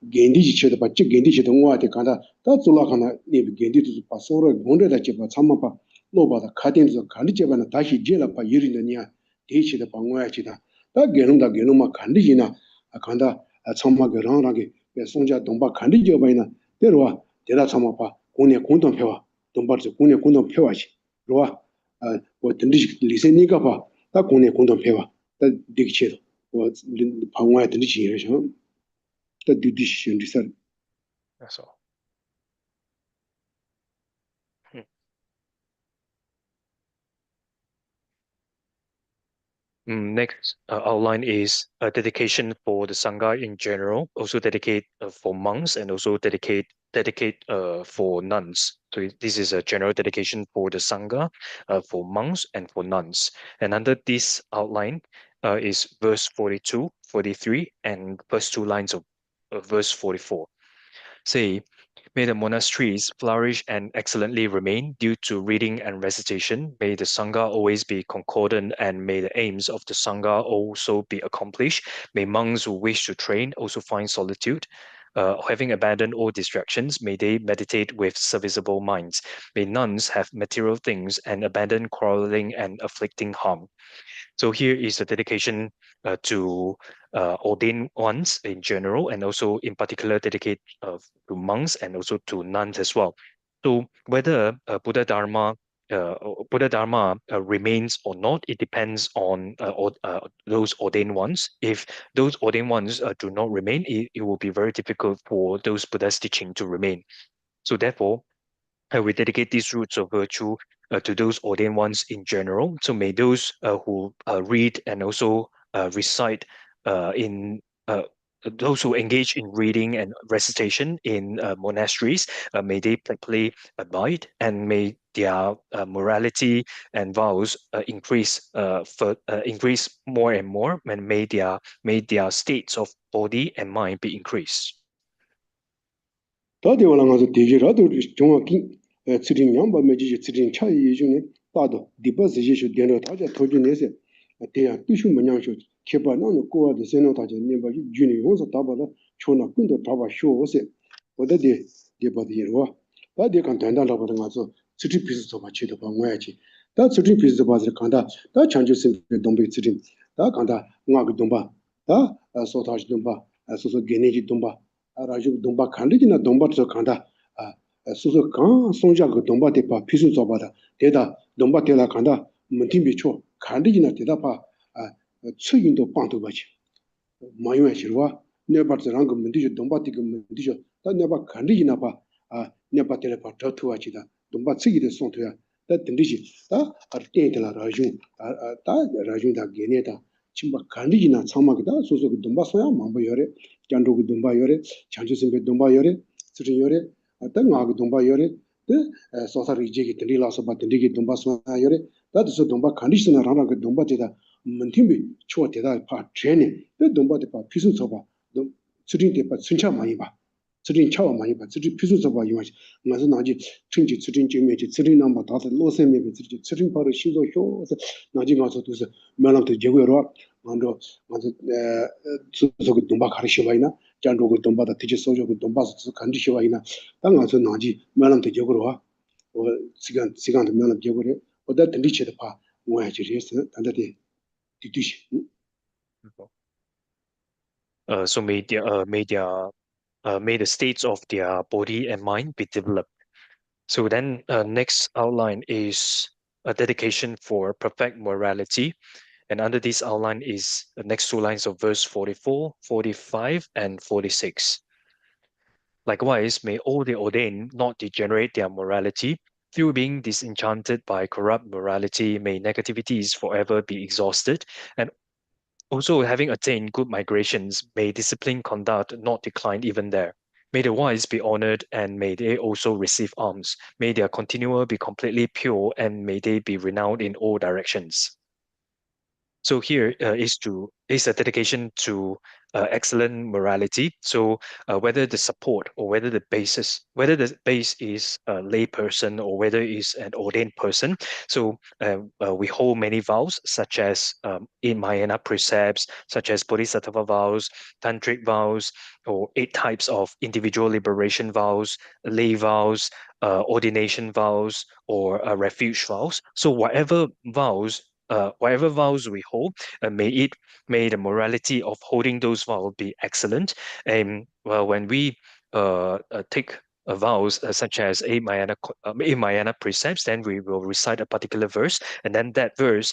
根地去的把这根地去的我的讲的，他做了看的，你们根地就是把所有工作的就把他们把老把的开店就是看的这把呢，他是接了把一人的你啊，地去的把我去的，他根农嘛看的去呢，看的他们个让给送家东把看的这把呢，对了，对了他们把公年共同票啊。동바르 군에 공동 표하지 로아 뭐 든지 리세니가 봐다 군에 공동 표와 다 디기체도 뭐 방화에 든지 이래서 다 디디시 리서 That's all. Next outline is a dedication for the Sangha in general, also dedicate for monks, and also dedicate for nuns. So this is a general dedication for the Sangha, for monks, and for nuns. And under this outline is verse 42, 43, and first two lines of verse 44. Say, may the monasteries flourish and excellently remain due to reading and recitation. May the Sangha always be concordant, and may the aims of the Sangha also be accomplished. May monks who wish to train also find solitude. Having abandoned all distractions, may they meditate with serviceable minds. May nuns have material things and abandon quarreling and afflicting harm. So here is a dedication to ordained ones in general, and also in particular dedicate to monks and also to nuns as well. So whether Buddha Dharma remains or not, it depends on those ordained ones. If those ordained ones do not remain, it will be very difficult for those Buddha's teaching to remain. So therefore, we dedicate these roots of virtue to those ordained ones in general. So may those who read and also recite in those who engage in reading and recitation in monasteries, may they playfully abide, and may their morality and vows increase more and more, and may their states of body and mind be increased. 다들 올라가서 대지라도 정확히 치진 양바 매지 치진 차이 중에 다도 디버시시 되는 다자 도준에서 대야 뜻이 뭐냐셔 개발하는 거와도 세는 다자 님바 주니 원서 다바다 초나 근도 다바 쇼세 어디데 디버디로 다들 간단하다 보는 가서 치지 비슷해 봐치도 방어야지 다 치지 비슷해 봐서 간다 다 chanju심 동백 치진 다 간다 응아그 동바 다 소타지 동바 소소 게네지 동바 라주 동바 칸리지나 동바서 간다 소소 간 송자그 동바 대파 피수 잡아다 대다 동바 대라 간다 문팀비초 칸리지나 대다파 추인도 빵도 바지 마요에시와 네바르랑 그 문디죠 동바티그 문디죠 다 네바 칸리지나 봐 네바 대라 터투와지다 동바 치기데 송토야 다 든디지 다 아르테텔라 라주 다 라주다 게네다 침바 칸리지나 참마기다 소소 그 동바 소야 mambo 요래 jandogu dumba yore, chanchu simpe dumba yore, tsirin yore, ta ngaagu dumba yore, ta sosa rijegi tindi la soba tindigi dumba suna yore, ta tiso dumba kandishina rana ka dumba teta muntimbi chua teta pa trene, ta dumba tepa pisun soba, tsirin tepa tsincha mayi ba, tsirin chawa mayi ba, tsirin pisun soba yimashi, nga zi naji chinchi tsirin jimeji, tsirin namba tata losen mebe tsirin pari shizo hyo, naji nga so tuzi melam te jegu yorwa, 먼저 수수그 동바 가르치와이나 잔로그 동바다 티지 소조그 동바스 간지시와이나 당가서 나지 말람도 적으로 와 시간도 말람 적으래 어다 든디치도 봐 뭐야지 그래서 단다데 뒤뒤시 So may the states of their body and mind be developed. So then next outline is a dedication for perfect morality. And under this outline is the next two lines of verse 44, 45, and 46. Likewise, may all the ordained not degenerate their morality. Through being disenchanted by corrupt morality, may negativities forever be exhausted. And also, having attained good migrations, may disciplined conduct not decline even there. May the wise be honored, and may they also receive alms. May their continual be completely pure, and may they be renowned in all directions. So here is a dedication to excellent morality. So whether the support or whether the base is a lay person or whether is an ordained person. So we hold many vows, such as in Mahayana precepts, such as Bodhisattva vows, tantric vows, or 8 types of individual liberation vows, lay vows, ordination vows, or refuge vows. So whatever vows we hold, may the morality of holding those vows be excellent. And well, when we take vows such as a Mahayana precepts, then we will recite a particular verse, and then that verse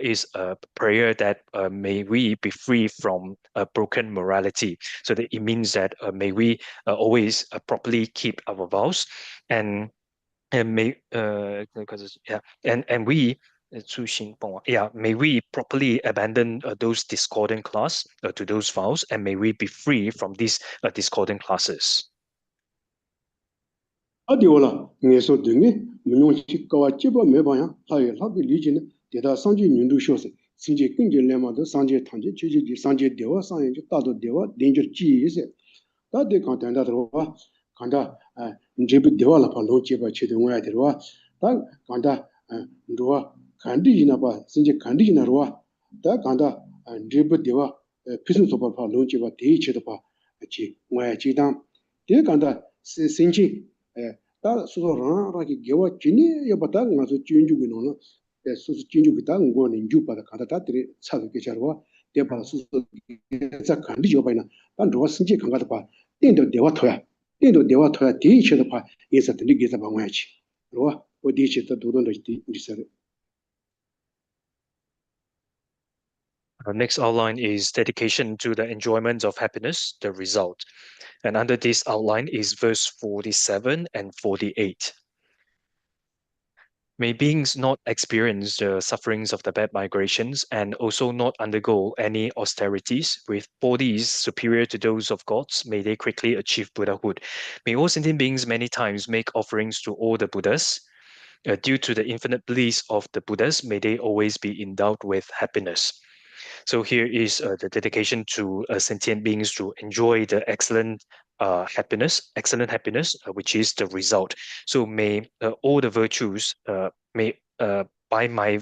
is a prayer that may we be free from broken morality. So that it means that may we always properly keep our vows, and may and we may we properly abandon those discordant class to those vows, and may we be free from these discordant classes. 아디올라 녜소 등이 문용식 거와 집어 매봐야 하여 합이 리지는 대다 상지 윤두 쇼세 신제 근제 레마도 상제 탄제 지지지 상제 대와 상제 다도 대와 덴저 지이세 다데 간단다 들어와 간다 인제비 대와라 팔로 제바 치동와야 들어와 다 간다 누와 간디나 봐 신제 간디나 로와 다 간다 인제비 대와 피순 소바 팔로 제바 대치도 봐 같이 와야 지당 대 간다 신제 다 수소라라기 개와 진이 여바다 가서 진주기 노는 수수 진주기 다 응고는 주바다 가다들이 차게 자르와 대바 수수 자 간디 여바이나 단 로와 신제 강가다 봐 땡도 대와 토야 대치도 봐 예서 들리게서 방어야지 로와 어디치도 도don도 있어. Next outline is dedication to the enjoyment of happiness, the result. And under this outline is verse 47 and 48. May beings not experience the sufferings of the bad migrations and also not undergo any austerities with bodies superior to those of gods. May they quickly achieve Buddhahood. May all sentient beings many times make offerings to all the Buddhas. Due to the infinite bliss of the Buddhas, may they always be endowed with happiness. So here is the dedication to sentient beings to enjoy the excellent happiness, which is the result. So may all the virtues, may by my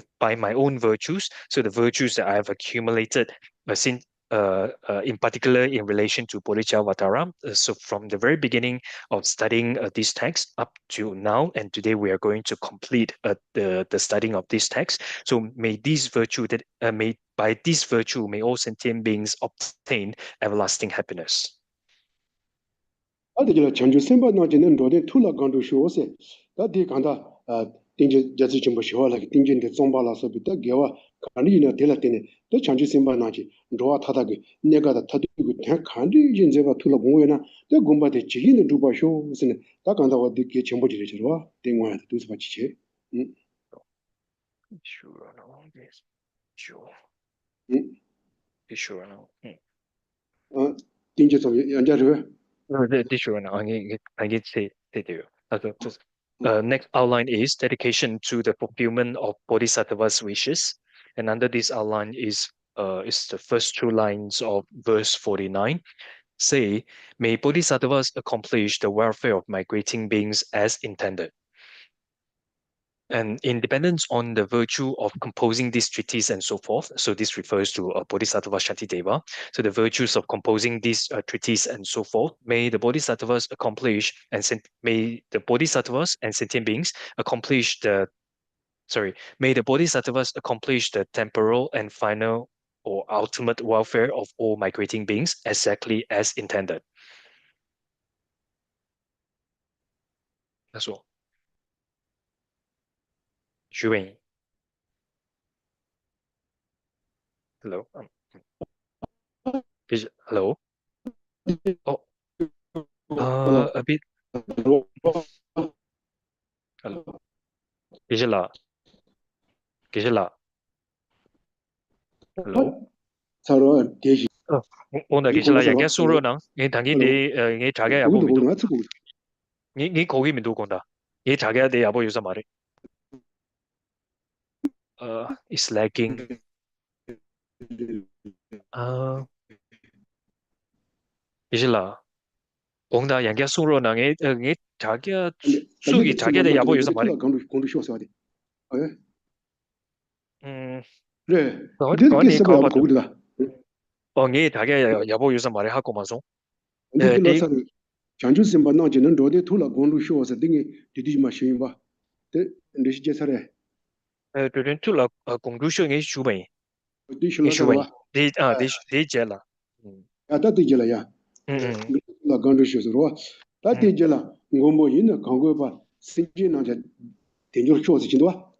own virtues, so the virtues that I have accumulated, since in particular in relation to Bodhisattva. So from the very beginning of studying this text up to now, and today we are going to complete the studying of this text. So may this virtue that may by this virtue may all sentient beings obtain everlasting happiness. 아들이라 전주 선반나지는 로데 툴라 간도 쇼세 다디 간다 띵제 자지 좀 보시와라 띵진데 좀발라서 비다 개와 간이나 델라테네 또 전주 선반나지 로와 타다게 내가다 타두고 대 간디 인제가 툴라 공회나 또 공바데 지기는 두바 쇼스네 다 간다 와디 개 정보지를 저와 땡와 두스 바치체 Sure, no, yes, sure, 응 sure, no. 띵제 좀 연자르 This sure, no. I get say there. Next outline is dedication to the fulfillment of Bodhisattva's wishes, and under this outline is the first two lines of verse 49. Say, may Bodhisattvas accomplish the welfare of migrating beings as intended. And in dependence on the virtue of composing these treatises and so forth, so this refers to Bodhisattva Shantideva. So the virtues of composing these treatises and so forth, may the Bodhisattvas accomplish may the Bodhisattvas and sentient beings accomplish may the Bodhisattvas accomplish the temporal and final or ultimate welfare of all migrating beings exactly as intended. That's all. Xu Wei. Hello. Hello. Oh, a bit. Hello. Gisela. Hello. 서로 대시 오늘 Gisela 얘기 수로는 이 당연히 이 자기 아버 거기도 믿고 거기 맞고 이 거기 믿고 건다. 이 자기야 내 아버 요새 말해. It's lagging. Gisela. 온다 얘기 수로는 이 자기야 수기 자기야 내 아버 요새 말해. 공도 쇼서야 돼. 음. 그래. 그건 이 서버 거거든. 거기다. 이 자기야 여보 요새 말해 하고 마서. 근데 그래서 장주 심바나 지는 로데 툴라 공도 쇼서 등이 디디 마신 봐. 근데 시제 살에. 그런 툴라 공주성의 주메. 디실라서 디제라. 아따디jelaya. 라 간도 쇼서로. 다디jel라 ngombo yin 강고 봐. 신진나자 대조 쇼서 진도 와.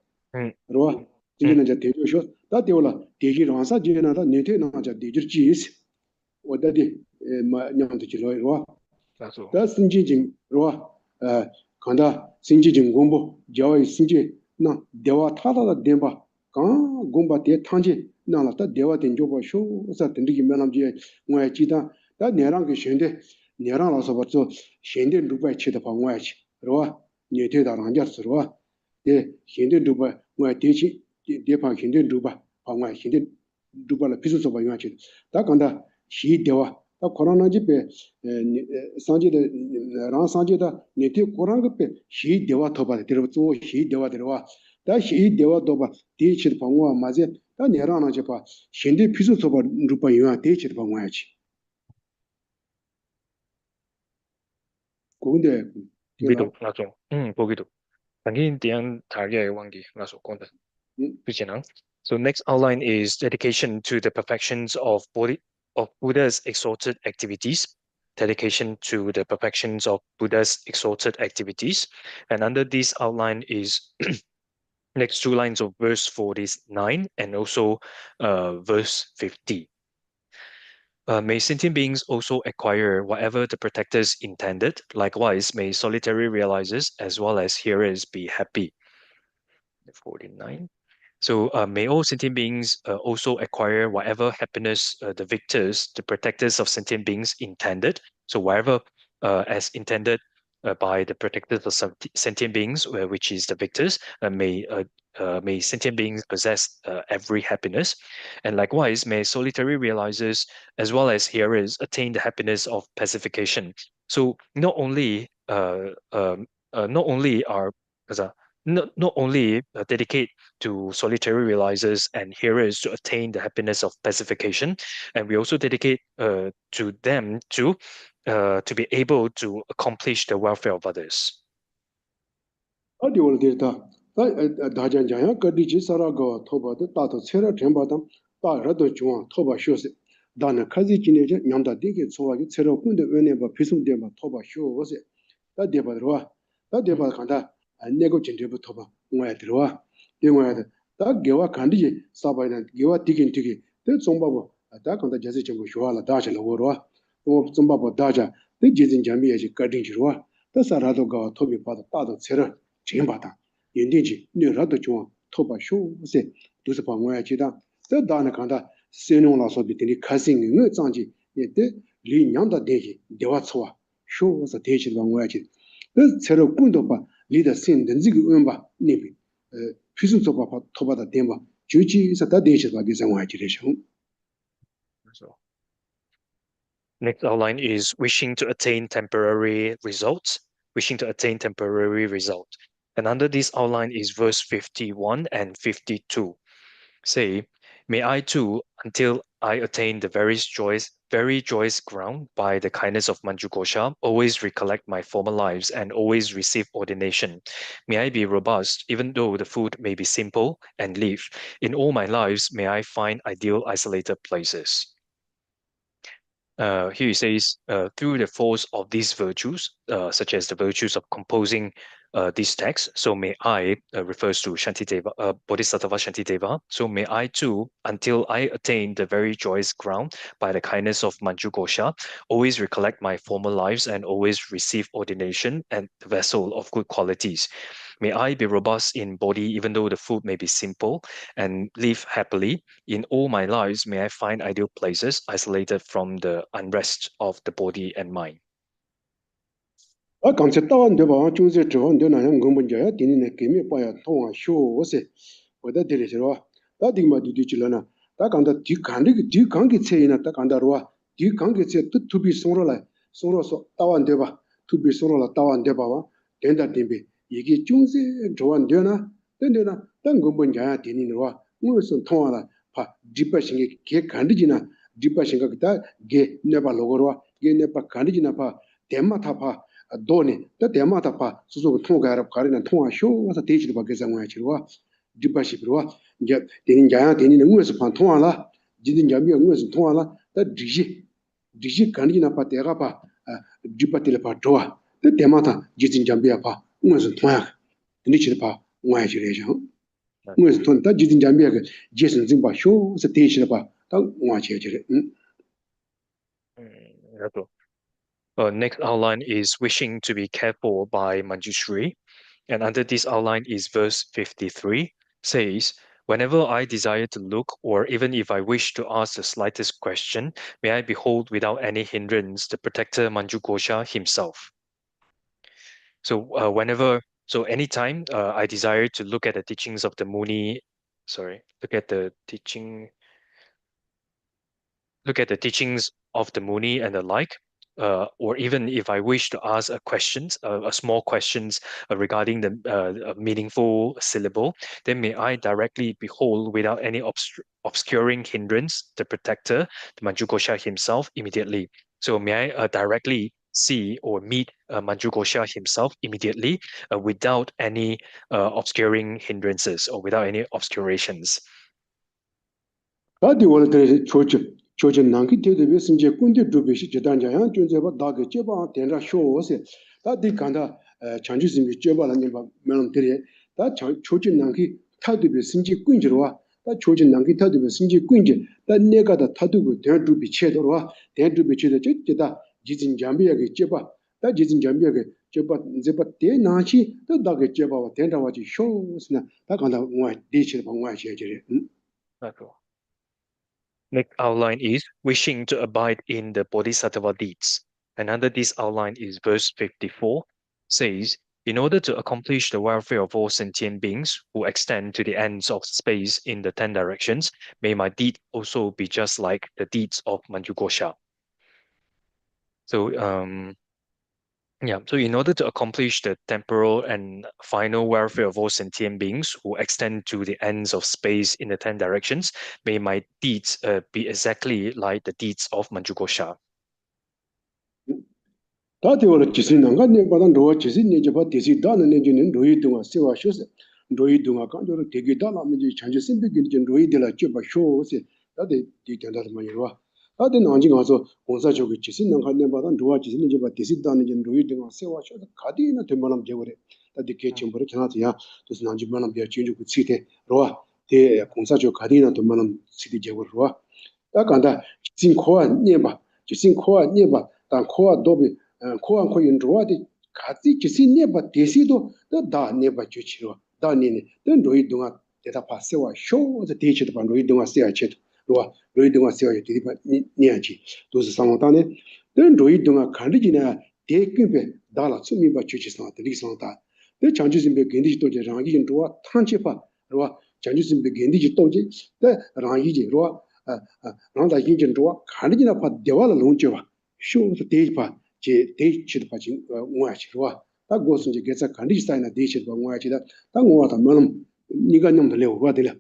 로 신진나자 대조 쇼. 다디올라 대지 랑사 지나다 네테나자 대지 지스. 오다디 마 냥도 지로이로. 다 신진진 로 간다 신진진 공부 저의 신진 나 대화 타다다 덴바 강 공부 대 탕지 나라 다 대화 된 조바 쇼사 된디기 면함지 뭐야 지다 다 내랑 그 신데 내랑라서 버저 신데 루바이 치다 방와지 로 네테다랑 자스로 예 신데 루바 뭐야 대치 대방 신데 루바 방와 신데 루바라 비수서 방와지 다 간다 시 대화 다 코로나 집에 상제의 랑 상제다 네티 코랑급에 시 대화 더바 들어서 시 대화 들어와 다시 대화 더바 대치 방와 맞에 다 내라나 제가 신대 피수 소바 루파 유아 대치 방와야지 근데 보기도 나죠. 보기도. 당연히 대한 자기의 왕기 나서 건다. 그지나. So next outline is dedication to the perfections of Buddha's exalted activities. Dedication to the perfections of Buddha's exalted activities. And under this outline is next two lines of verse 49 and also verse 50. May sentient beings also acquire whatever the protectors intended. Likewise, may solitary realizers as well as hearers be happy. 49. So may all sentient beings also acquire whatever happiness the victors, the protectors of sentient beings intended. So whatever as intended by the protectors of sentient beings, which is the victors, may sentient beings possess every happiness. And likewise, may solitary realizers as well as hearers attain the happiness of pacification. So not only are not only dedicate to solitary realizers and hearers to attain the happiness of pacification, and we also dedicate to them to be able to accomplish the welfare of others. 어디 올들다 다잔자야 거디지 살아가 토바도 따도 체라 템바담 따라도 중 토바 쇼세 다나 카지 지내제 냠다 되게 소화기 체라 군데 은에바 비송데바 토바 쇼세 다 데바들와 다 데바 간다 안내고 진대부 토바 뭐야 들어와 영화야 다 개와 간디지 사바이나 개와 디긴 디기 대 좀바보 다 간다 제세 좀 쇼하라 다셔로 워와 좀 바보 다자 대 제진 잠비야지 거딘지로와 다 사라도가 토비 바다 따도 체라 진바다 인디지 뇌라도 좀 토바 쇼세 두스 방어야 지다 더 다나 간다 세뇽라서 비티니 카싱이 네 장지 예데 리냥다 대지 대화초와 쇼서 대지 방어야 지 그 새로 군도 봐 리더 신든 지그 음바 니비 피순서 봐 토바다 덴바 주지에서 다 대지 봐 계산와 지래셔. Next outline is wishing to attain temporary results. Wishing to attain temporary result. And under this outline is verse 51 and 52. Say, may I too, until I attain the very joyous ground by the kindness of Manjughosha, always recollect my former lives and always receive ordination. May I be robust, even though the food may be simple, and live. In all my lives, may I find ideal isolated places. Here he says, through the force of these virtues, such as the virtues of composing these texts, so may I, refers to Shantideva, Bodhisattva Shantideva, so may I too, until I attain the very joyous ground by the kindness of Manjughosha, always recollect my former lives and always receive ordination and the vessel of good qualities. May I be robust in body, even though the food may be simple, and live happily. In all my lives, may I find ideal places, isolated from the unrest of the body and mind. 강체 따완데 봐 중세 저원데 나양 공문자야 디니네 게미 빠야 통화 쇼세 보다 데리셔와 다 딩마 디디질라나 다 간다 디 강기 체이나 다 간다로와 디 강기 체 투비 송로라 송로서 따완데 봐 투비 송로라 따완데 봐와 된다 딘비 이게 중세 저원데나 된데나 당 공문자야 디니노와 무슨 통화라 파 디빠싱이 게 간디지나 디빠싱가 그다 게 네바 로고로와 게 네바 간디지나 파 데마타파 도니 더 대마다파 수수 통가라 가리는 통화 쇼와서 대지도 밖에 상황이지와 디바시브와 이제 되는 자야 되는 응에서 판 통화라 지진 잠이 응에서 통화라 더 디지 간이나 파테가 파 디바텔 파 도와 더 대마다 지진 잠비야 파 응에서 통화 니치를 파 응아지래죠 응에서 통다 지진 잠비야 그 제선 증바 쇼서 대지를 파다 응아지래 Next outline is wishing to be cared for by Manjushri. And under this outline is verse 53, says, whenever I desire to look, or even if I wish to ask the slightest question, may I behold without any hindrance the protector Manjughosha himself. So anytime I desire to look at the teachings of the Muni, look at the teachings of the Muni and the like, or even if I wish to ask a small questions regarding the meaningful syllable, then may I directly behold without any obscuring hindrance the protector, the Manjughosha himself, immediately. So may I directly see or meet Manjughosha himself immediately without any obscuring hindrances or without any obscurations. 조진 난기 되게 심지어 군대 두비시 제단자야 존재바 다게 제바 된라 쇼세 다디 간다 장주심이 제바라니 바 명들이 다 조진 난기 타두비 심지 군지로와 다 조진 난기 타두비 심지 군지 다 내가다 타두고 대두비 체도로와 대두비 체도 제다 지진 잠비야게 제바 다 지진 점비게 저바 제바 대나치 더 다게 제바 된다와지 쇼스나 다 간다 뭐 디치 방와 제제리 Next outline is wishing to abide in the Bodhisattva Deeds. And under this outline is verse 54, says, in order to accomplish the welfare of all sentient beings who extend to the ends of space in the 10 directions, may my deed also be just like the deeds of Manjughosha. So, so in order to accomplish the temporal and final welfare of all sentient beings who extend to the ends of space in the 10 directions, may my deeds be exactly like the deeds of Manjughosha. 다대월 지신나가 내바단 로 지신 내제바 디시다는 내주는 로이동아 세와 쇼스 로이동아 간도로 되게다라면지 전체 심비긴 로이들라 쥐바 쇼스 다데 디견다를 많이와 다데 나지 가서 공사적이 지신나가 내바단 로와 지신 내제바 디시다는 로이동아 세와 쇼스 가디나 되만함 제거래 다데 개침버려 전화지야 또 나지만함 비아 진주고 치대 로와 대 공사적 가디나 되만함 치대 제거로와 다 간다 진 코아 내바 지신 코아 내바 단 코아 도비 코안 코인 로아디 같이 지신 내바 대시도 다 내바 주치로 다니네 된 로이동아 대다 파세와 쇼즈 대치도 반 로이동아 세야체 로아 로이동아 세야체 디바 니야지 도스 상호다네 된 로이동아 간리지나 대급에 달라 수미바 주치상다 리상다 대 장주진베 겐디지 도제 장기진 로아 탄치파 로아 장주진베 겐디지 도제 대 랑이지 로아 랑다 인진 로아 간리지나 파 대와라 롱제와 쇼즈 대파 제 대치도 빠진 우아치로와 딱 고슨 이제 계속 간디 스타일나 대치도 우아치다 딱 우아다 뭐는 네가 놈도 레고 와들라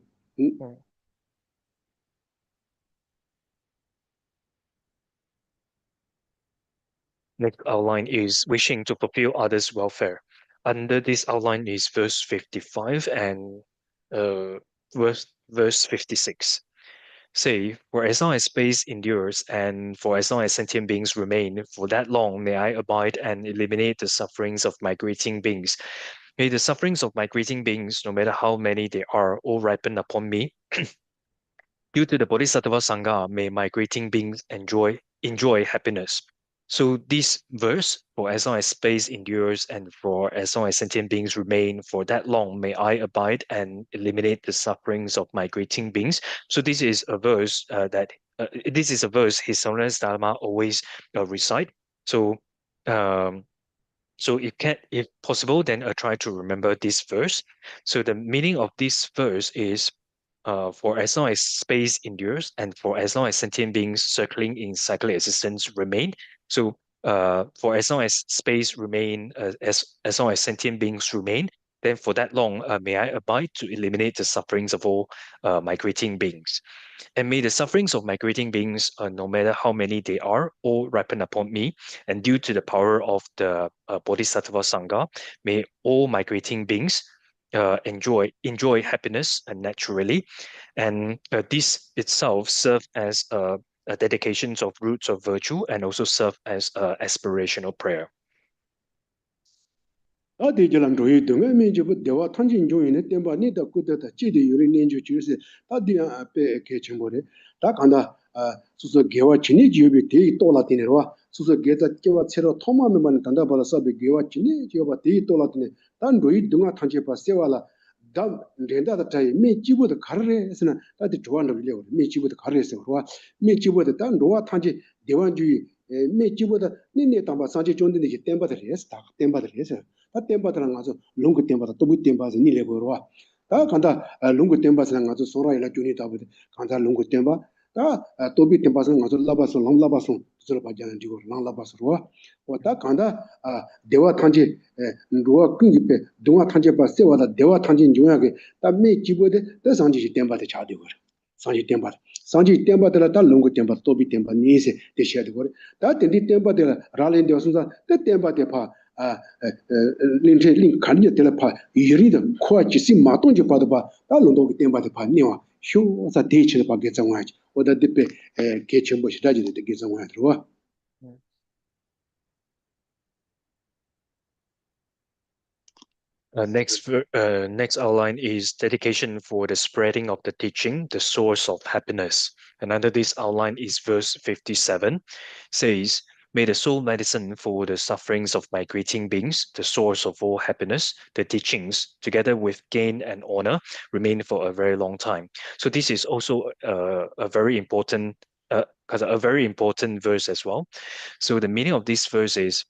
Next outline is wishing to fulfill others' welfare. Under this outline is verse 55 and verse 56. Say, for as long as space endures, and for as long as sentient beings remain, for that long may I abide and eliminate the sufferings of migrating beings. May the sufferings of migrating beings, no matter how many they are, all ripen upon me. Due to the Bodhisattva Sangha, may migrating beings enjoy happiness. So this verse, for as long as space endures and for as long as sentient beings remain, for that long may I abide and eliminate the sufferings of migrating beings. So this is a verse this is a verse His Holiness Dharma always recite. So if possible, then try to remember this verse. So the meaning of this verse is for as long as space endures and for as long as sentient beings circling in cyclic existence remain. So for as long as space remain, as long as sentient beings remain, then for that long may I abide to eliminate the sufferings of all migrating beings. And may the sufferings of migrating beings, no matter how many they are, all ripen upon me. And due to the power of the Bodhisattva Sangha, may all migrating beings enjoy happiness naturally, and this itself serve as a dedication of roots of virtue and also serve as aspirational prayer. 다대절한 로이 등에 민주부 대화 탄진 중에는 땜바니다 꾸데다 지대 요리 년주 주세 다디 앞에 개청벌에 다 간다 수서 개와 진이 지역이 대이 또라티네와 수서 개자 개와 채로 토마면만 단다 받아서 개와 진이 지역이 대이 또라티네 단 로이 등아 탄지 파세와라 다 렌다다 차이 미 지부도 가르레스나 다디 좋아하는 려 미 지부도 가르레스 그와 미 지부도 단 로아 탄지 대완주의 미 지부도 니네 담바 산지 존데 땜바들이스 다 땜바들이스 다 땜바들랑 가서 롱그 땜바다 또부 땜바서 니레 보러와 다 간다 롱그 땜바스랑 가서 소라이라 주니 다부데 간다 롱그 땜바 다 또비 땜바스랑 가서 라바서 롱라바서 저러 바자는 지고 랑라바서와 왔다 간다 대화 탄지 로아 끈기페 동아 탄지 바세와다 대화 탄지 중요하게 다메 지보데 더 산지 땜바데 차되고 산지 땜바 산지 땜바들 다 롱그 땜바 또비 땜바 니세 대시하되고 다 덴디 땜바들 라렌데 와서 다 땜바데 파 링체 링 간이 telapa yirida khoa chi si matong je pa ba ta londo ke temba de pa niwa shu sa de chi ba ge zangwa ji oda de pe ke chen bo shi da ji de ge zangwa ro Next outline is dedication for the spreading of the teaching, the source of happiness. And under this outline is verse 57, says, May the soul medicine for the sufferings of migrating beings, the source of all happiness, the teachings, together with gain and honor, remain for a very long time. So this is also a very important, a very important verse as well. So the meaning of this verse is,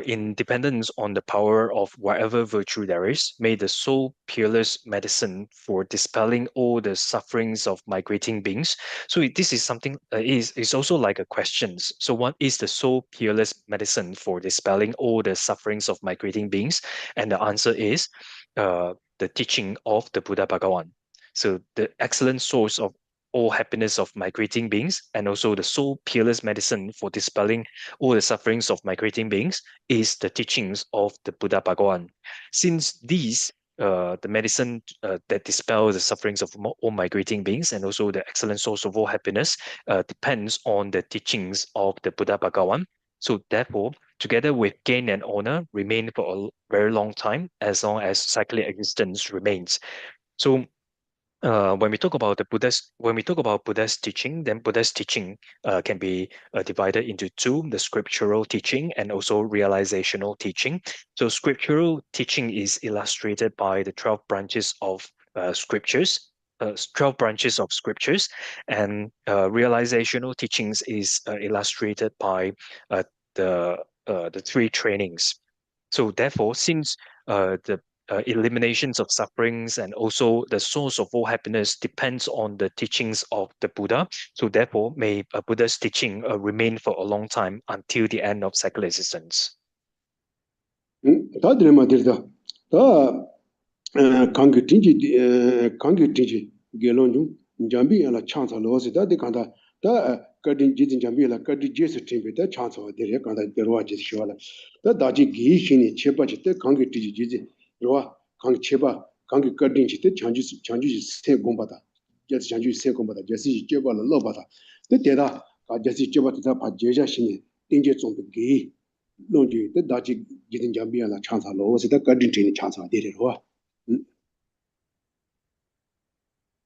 in dependence on the power of whatever virtue there is, may the soul peerless medicine for dispelling all the sufferings of migrating beings. So this is something is also like a question. So what is the soul peerless medicine for dispelling all the sufferings of migrating beings? And the answer is the teaching of the Buddha Bhagawan. So the excellent source of all happiness of migrating beings, and also the soul peerless medicine for dispelling all the sufferings of migrating beings, is the teachings of the Buddha Bhagawan. Since these, the medicine that dispels the sufferings of all migrating beings and also the excellent source of all happiness, depends on the teachings of the Buddha Bhagawan. So therefore, together with gain and honor, remain for a very long time, as long as cyclic existence remains. So when we talk about Buddha's teaching, then Buddha's teaching can be divided into two: the scriptural teaching and also realizational teaching. So scriptural teaching is illustrated by the 12 branches of scriptures. 12 branches of scriptures, and realizational teachings is illustrated by uh, the three trainings. So therefore, since the eliminations of sufferings and also the source of all happiness depends on the teachings of the Buddha, so therefore may Buddha's teaching remain for a long time until the end of cycle existence. Jambi la chance lo se da de kanda da kadin jidin jambi la kadi jesu timbe da chance wa de kanda derwa ji shwala da daji gi shini cheba ji de kangi tiji ji ro kangi cheba kangi kadin ji de chanju ji se gomba da jesu chanju se gomba da jesu ji cheba la lo ba da de da ka jesu cheba da pa jeja shini dinje zong de gi lo ji de daji jidin jambi la chance lo se da kadin tini chance wa de ro.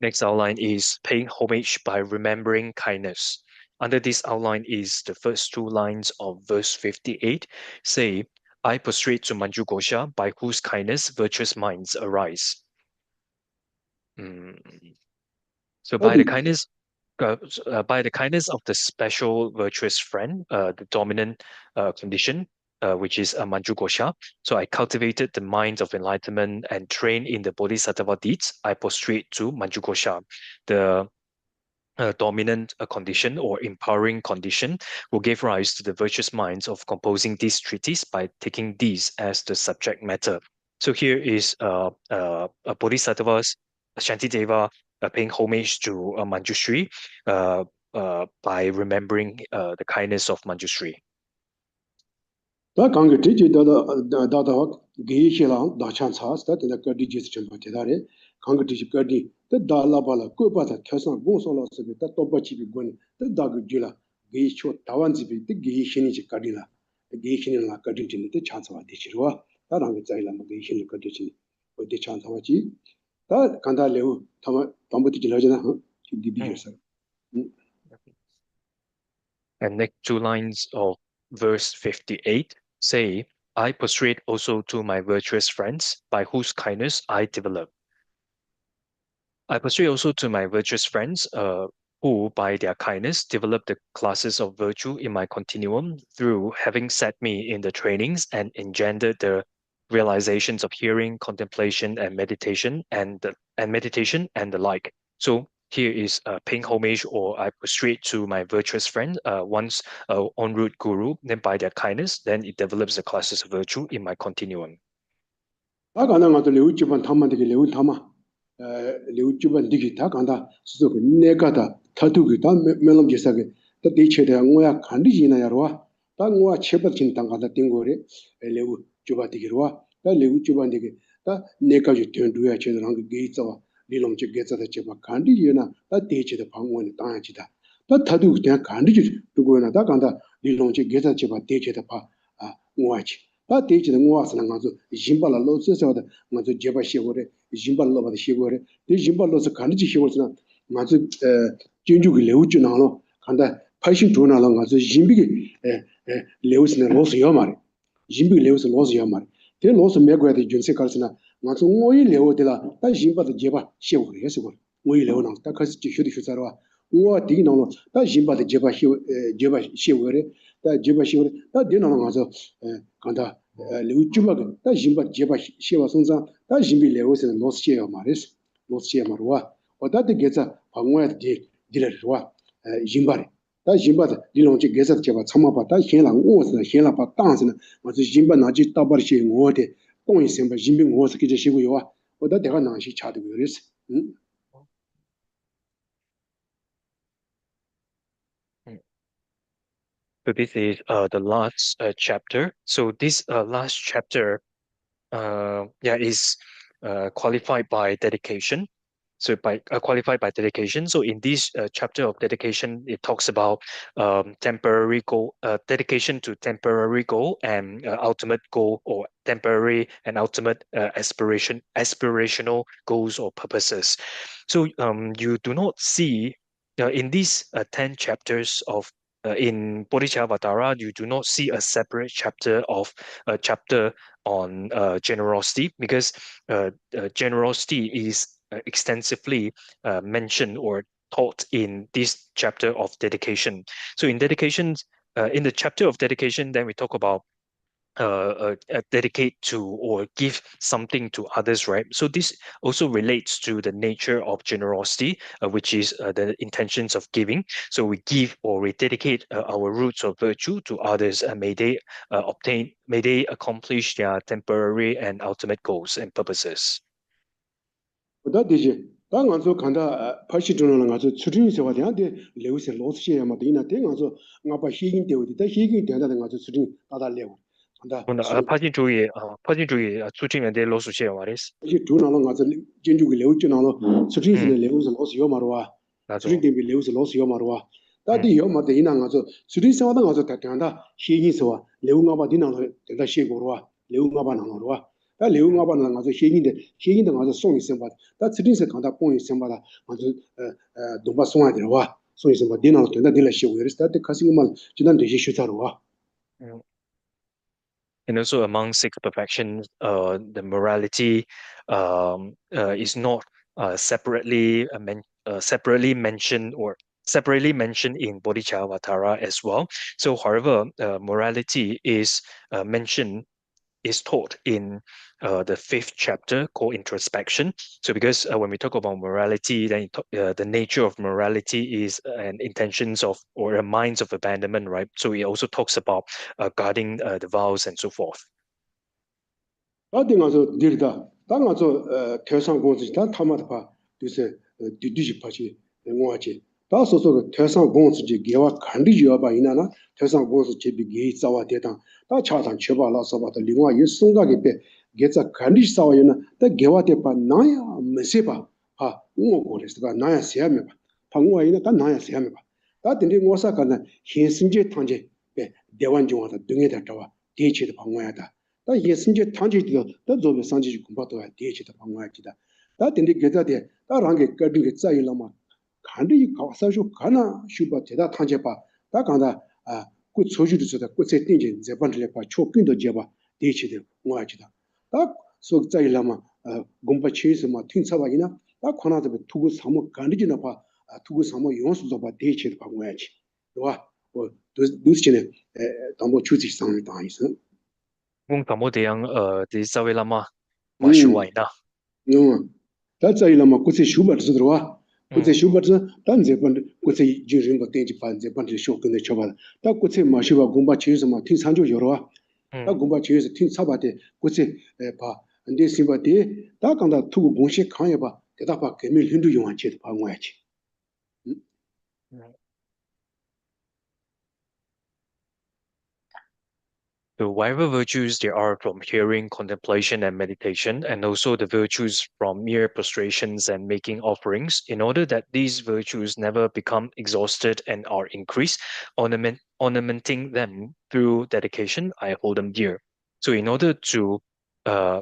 Next outline is paying homage by remembering kindness. Under this outline is the first two lines of verse 58. Say, I prostrate to Manju Gosha, by whose kindness virtuous minds arise. So by the kindness of the special virtuous friend, the dominant condition, which is Manju Gosha. So I cultivated the mind of enlightenment and trained in the Bodhisattva Deeds. I prostrate to Manju Gosha. The dominant condition or empowering condition will give rise to the virtuous minds of composing this treatise by taking these as the subject matter. So here is a Bodhisattva's Shantideva paying homage to Manjushri by remembering the kindness of Manjushri. 다 강게 되지 다다 게시랑 다찬사스 다다 거디지스 좀 받다래 강게 되지 거디 다달라발라 꼬바다 켜서 공소로서 다 또바치비 군 다다그 줄라 게시초 다완지비 게시니지 거디라 게시니라 거디지니 찬사와 되지로 다랑게 자이라 게시니 거디지 어디 찬사와지 다 간달레우 담아 담부티지 하잖아 디비셔서. And next two lines of verse 58 say, I prostrate also to my virtuous friends, by whose kindness I develop. I prostrate also to my virtuous friends, who, by their kindness, develop the classes of virtue in my continuum through having set me in the trainings and engendered the realizations of hearing, contemplation, and meditation, and the like. So here is paying homage, or I prostrate to my virtuous friend, once en route guru, then by their kindness, then it develops the classes of virtue in my continuum. liu digi ta kanda su negata tatu ta melom jesage ta de chede ngoya khandi jina yarwa ta ngoa cheba chin tang kanda tingore liu digi rwa ta liu digi ta neka ju tendu ya chen rang ge tsawa lilom che ge tsada cheba khandi yena ta de chede phangwon ta ya chida ta tatu ta khandi ju dugo na ta kanda lilom che ge tsada cheba de chede pha ngoa chi 다 대지는 모아서는 가서 짐발로 넣어서도 먼저 제바 시고래 짐발로 받아 시고래 이 짐발로서 간지 시고서는 맞아 진주기 레우주나로 간다 파신 조나랑 가서 진비기 레우스네 로스 요마리 진비 레우스 로스 요마리 대 로스 메고야데 준세 갈스나 가서 오이 레오데라 다 진바도 제바 시오리 예스고 오이 레오나 다 가서 지슈디 슈사로와 오 디노노 다 진바도 제바 제바 시오리 다 제바 시오리 다 디노노 가서 간다 레우주바가 다 진바 제바 시와 송자 다 진비 레오스네 로스 시요 마리스 로스 시요 마르와 어다데 게자 방와야 디레르와 진바리 다 진바다 리롱지 게서 제가 참아봐 다 현랑 오스나 현랑 봐 땅스나 맞아 진바 나지 따버시 오데 동이 semba 진빙 오스 기제 시고요와 어다 내가 나시 차도 그랬어 Mm. So this is the last chapter. So this last chapter, is qualified by dedication. So by qualified by dedication. So in this chapter of dedication, it talks about temporary goal, dedication to temporary goal and ultimate goal, or temporary and ultimate aspirational goals or purposes. So you do not see in these 10 chapters of in Bodhisattva, you do not see a separate chapter of a chapter on generosity, because generosity is extensively mentioned or taught in this chapter of dedication. So in dedication, in the chapter of dedication, then we talk about dedicate to or give something to others, right? So this also relates to the nature of generosity, which is the intentions of giving. So we give or we dedicate our roots of virtue to others, and may they accomplish their temporary and ultimate goals and purposes. 어다 되지 다 가서 간다 파시 주는 가서 추진세 와대한테 레우스 로스시야 마디나 대 가서 나빠 희긴 되오디 다 희긴 된다는 가서 추진 다달래고 간다 파진주의 추진에 로수시에 말이스. 이제 주나는 가서 진주기 레우지나로 추진세 음, 레우스 로스 요마로와 나도. 추진되비 레우스 로스 요마로와 음, 다디 요마데 이나 가서 추진세 와다 가서 다한다 희긴세와 레우가바 디나로 된다 시고로와 레우가바 나로와 다 레우가바 나 가서 희긴데 가서 송이 sem바 다 추진세 간다 공이 sem바다 가서 동바 송아 되와 송이 sem바 디나로 된다 딜라 시고 이랬다 때 가시고만 지난 되시 슈타로와 mm. And also among six perfections, the morality is not separately mentioned or separately mentioned in Bodhisattva as well. So, however, morality is taught in the fifth chapter called introspection. So because when we talk about morality, then the nature of morality is an intentions of or a minds of abandonment, right? So it also talks about guarding the vows and so forth. 다디 가서 딜다 다 가서 대상 공지 다 타마다 봐 요새 뒤뒤지 파지 응와지 다 소소 대상 공지 개와 간디지와 봐 이나나 대상 공지 제비 개 싸와 대당 다 차상 쳐봐라 써봐도 리와 이 송가게 배 개자 간디 싸와이나 다 개와 대파 나야 메세바 하 응오고레스가 나야 세야메 봐 방와 이나 다 나야 세야메 봐다 딘디 모사 간나 흰신제 탕제 배 대원 중화다 등에다 잡아 대치도 방와야다 다 예선제 탕제디가 다 조베 상지 공부도 해 대치도 방와야지다 다 딘디 게자데 다 랑게 거딩게 짜이라마 간디 가사쇼 가나 슈바 대다 탕제 봐다 간다 그 소주도 저다 그세 띵제 제반들에 봐 초긴도 제바 대치도 뭐야지다 다 속짜이라마 공부 치스마 팅사바이나 다 코나도 두고 사모 간디지나 봐 두고 사모 용수도 봐 대치도 방와야지 와 도스치네 담보 추지 상을 당해서 Ngung tamo deyang di sawe lama ma 음, shuwa ina. 다 짜이라마 고세 슈버스 들어와 고세 Mm, 슈버스 단제번 고세 지rin거 땡지 반제 반제 쇼근데 쳐봐 다 고세 마시바 공바 치스마 팅 산조 여러와 다 mm, 공바 치스 팅 사바데 고세 봐 안데 심바데 다 간다 투고 공시 강해 봐 대다 봐 개밀 힌두 용한 체 방어야지 mm. So whatever virtues there are from hearing, contemplation, and meditation, and also the virtues from mere prostrations and making offerings, in order that these virtues never become exhausted and are increased, ornamenting them through dedication, I hold them dear. So uh,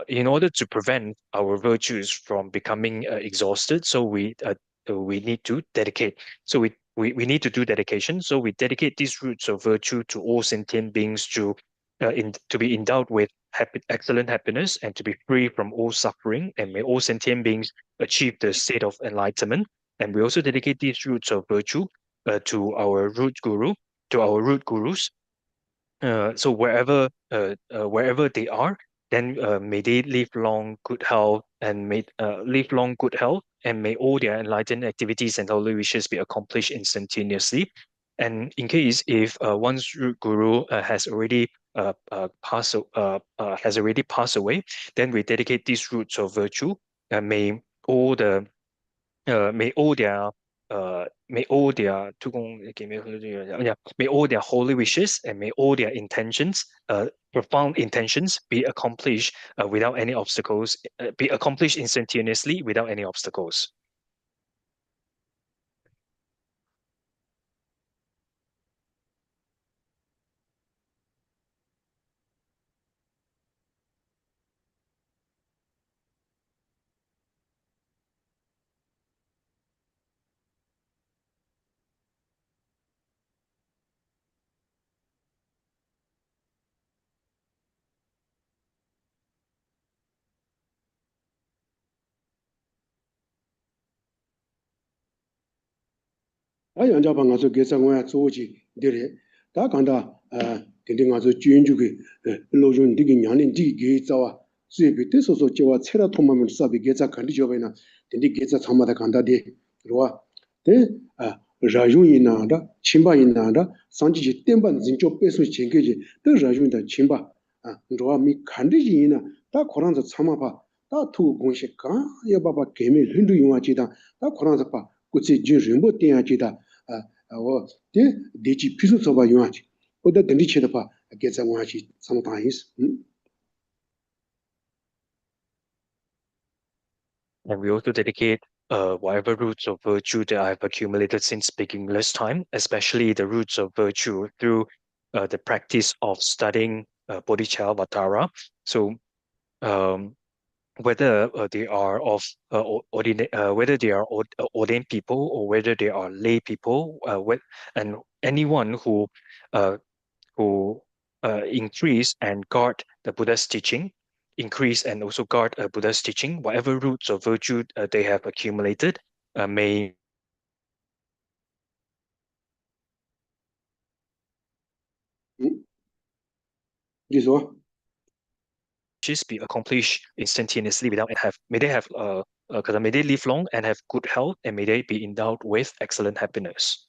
in order to prevent our virtues from becoming exhausted, so we need to dedicate. So we we need to do dedication. So we dedicate these roots of virtue to all sentient beings to be endowed with excellent happiness and to be free from all suffering. And may all sentient beings achieve the state of enlightenment. And we also dedicate these roots of virtue to our root gurus. So wherever they are, then may they live long good health and may live long good health, and may all their enlightened activities and holy wishes be accomplished instantaneously. And in case if one's root guru has already passed away, then we dedicate these roots of virtue, and all the may all their yeah, may all their holy wishes and may all their intentions, profound intentions, be accomplished without any obstacles, be accomplished instantaneously without any obstacles. 아연자 방아서 계산과 조지 데레 다 간다 딘딩아서 주인주게 로존 디기 냐는 디게 자와 수입이 뜻어서 제와 체라 통마면 사비 계자 간디죠베나 딘디 계자 참마다 간다데 로와 데아 라jun이나다 침바이나다 산지지 땜반 진조 빼서 쟁게지 더 라jun이다 침바 로와 미 간디지이나 다 고란서 참아봐 다투 공식가 여바바 개미 흔두 용화지다 다 고란서 봐 그치 지 림보 땡야지다 대지 피수 소바 용하지 어디 던지치다 봐 계산하지 상당히스 And we also dedicate whatever roots of virtue that I've accumulated since beginner's time, especially the roots of virtue through the practice of studying Bodhisattva. So whether they are whether they are ordained people or whether they are lay people, and anyone uh, who increase and guard the Buddha's teaching, increase and also guard Buddha's teaching, whatever roots of virtue they have accumulated, may 그래서 just be accomplished instantaneously without may they live long and have good health, and may they be endowed with excellent happiness.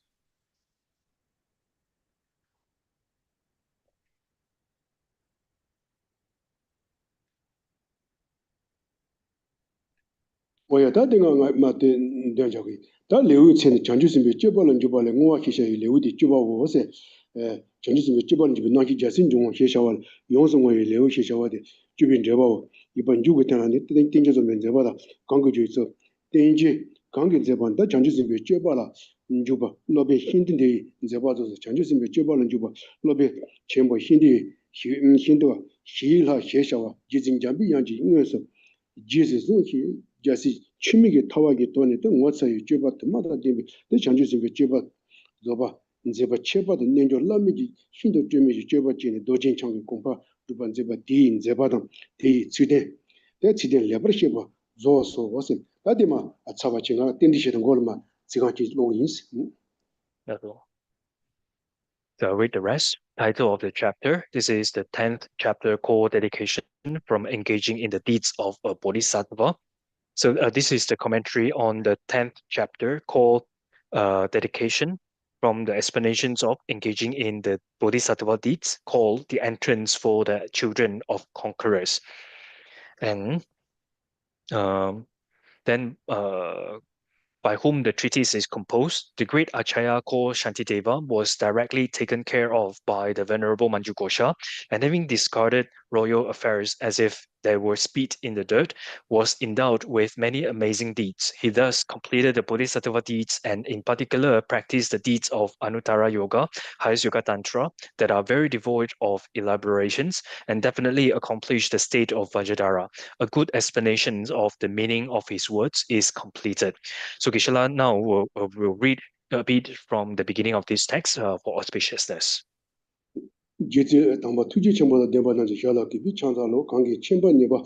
뭐야 다 내가 맞대 저기 다 레우 chen 전주심비 쩌벌은 주벌에 ngwa 희셔이 레우디 주바고 어세 전주심비 쩌벌은 주 나기 자신 중 희셔와 용성의 레우 희셔와데 주빈 저바 이번 주고 때는 땡땡겨서 면제받아 광고 주있어 땡지 광고 제반다 전주심비 쩌벌아 주바 로베 힌든데 제바도 전주심비 쩌벌은 주바 로베 전부 힌도 희일하 희셔와 지진장비 양지 인해서 지스스키 자시 취미게 타와게 돈에 또 뭐서요 쥐바도 마다 되면 내 장주심게 쥐바 줘봐 이제 봐 쳇바도 nen조 라미지 신도 쥐미지 쥐바지네 도진 창기 공파 두번 제바 디 이제 바다 디 치데 대 치데 레버시바 조소 와서 바디마 아차바치가 땡디시던 걸마 지가지 로인스 That's all. So I'll read the rest. Title of the chapter. This is the 10th chapter called Dedication from Engaging in the Deeds of a Bodhisattva. So this is the commentary on the 10th chapter called Dedication from the explanations of engaging in the Bodhisattva deeds called the entrance for the children of conquerors. And then by whom the treatise is composed, the great Acharya called Shantideva was directly taken care of by the Venerable Manjughosha, and having discarded royal affairs as if they were spit in the dirt, was endowed with many amazing deeds. He thus completed the Bodhisattva deeds and in particular practiced the deeds of Anuttara Yoga, highest Yoga Tantra, that are very devoid of elaborations and definitely accomplished the state of Vajradhara. A good explanation of the meaning of his words is completed. So Geshe-la now will read a bit from the beginning of this text for auspiciousness. 제제 담바 투지 첨보다 대바는 샤라기 비창자로 관계 첨번이바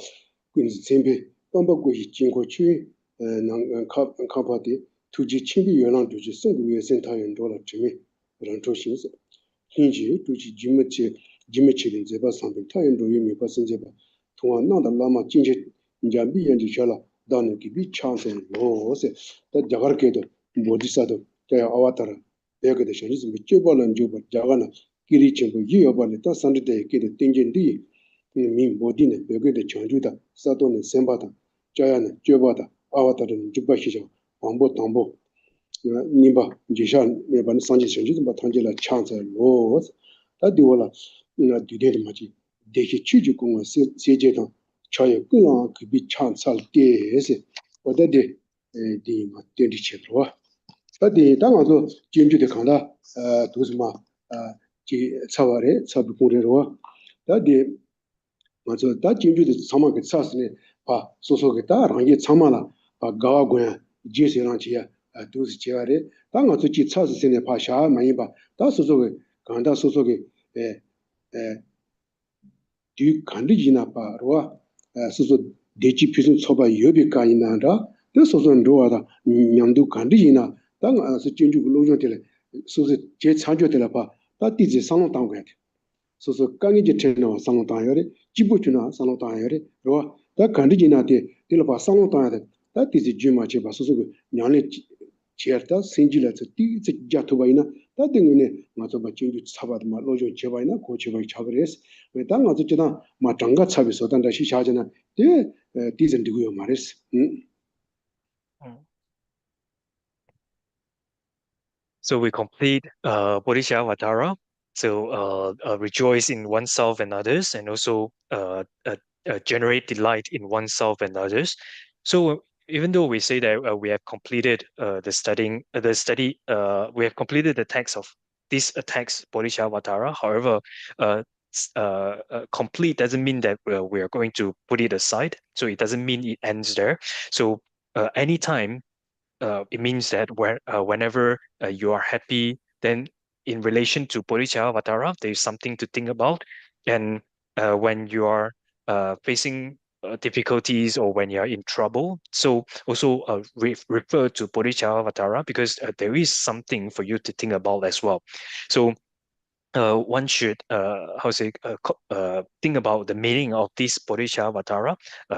군지 셈베 범벅고시 진고치 난 카파디 투지 친비 연랑 두지 성구의 센터에 돌아 주미 그런 조심스 hinji tuji jimechi zeba sambe tayen do yemi pasen zeba tuwa nanda lama jinje njambi yanji shala danu ki bi chance no se ta jagar ke do bodhisattva kaya avatara ege de shani zimbe chebalan juba jagana kiri chembo yi obale ta sande de ke de tenjen di min bodhi ne ege de chanju da sato ne semba da jaya ne jeba da avatara ne juba shi wambo tambo nimba jishan meban sanje sanje ba tangela chance no ta diwola na dide maji dehi chuju kunga seje da chaye kunga kibi chance al de ese oda de di ma tendi chebro ta de ta ma zo jinju de kanda duzma ji chaware chabu kurero ta de ma zo ta jinju de sama ke sasne pa soso ke ta rangi chamala pa gawa goya jese ranchiya 도스 제아레 당어 주치 차스신의 파샤 많이 봐 다소소게 간다 소소게 뒤 간리지나 바로와 소소 대치 피순 소바 여비가 있나라 소소는 로와다 냠도 간리지나 당어서 진주 로조들 소소 제 차조들 봐다 디지 상로 당고야 소소 강이지 트레너 상로 당여레 지부주나 상로 당여레 로와 다 간리지나데 딜바 상로 당여데 다 디지 주마체 봐 소소 냐레 제르다 신질라서 띠지 자토바이나 다등네 맞아 맞진주 사바드마 로조 제바이나 고치바이 차브레스 왜 당아서 지나 마 장가 차비서 단다시 샤잖아 데 디젠디고요 말레스 So we complete Bodhisattva. So rejoice in oneself and others, and also generate delight in oneself and others. So even though we say that we have completed the study, we have completed the text of this text Bodhisattva. However, complete doesn't mean that we are going to put it aside. So it doesn't mean it ends there. So anytime. It means that whenever you are happy, then in relation to Bodhisattva, there is something to think about. And when you are facing difficulties or when you are in trouble, so also refer to Bodhisattva because there is something for you to think about as well. So one should think about the meaning of this Bodhisattva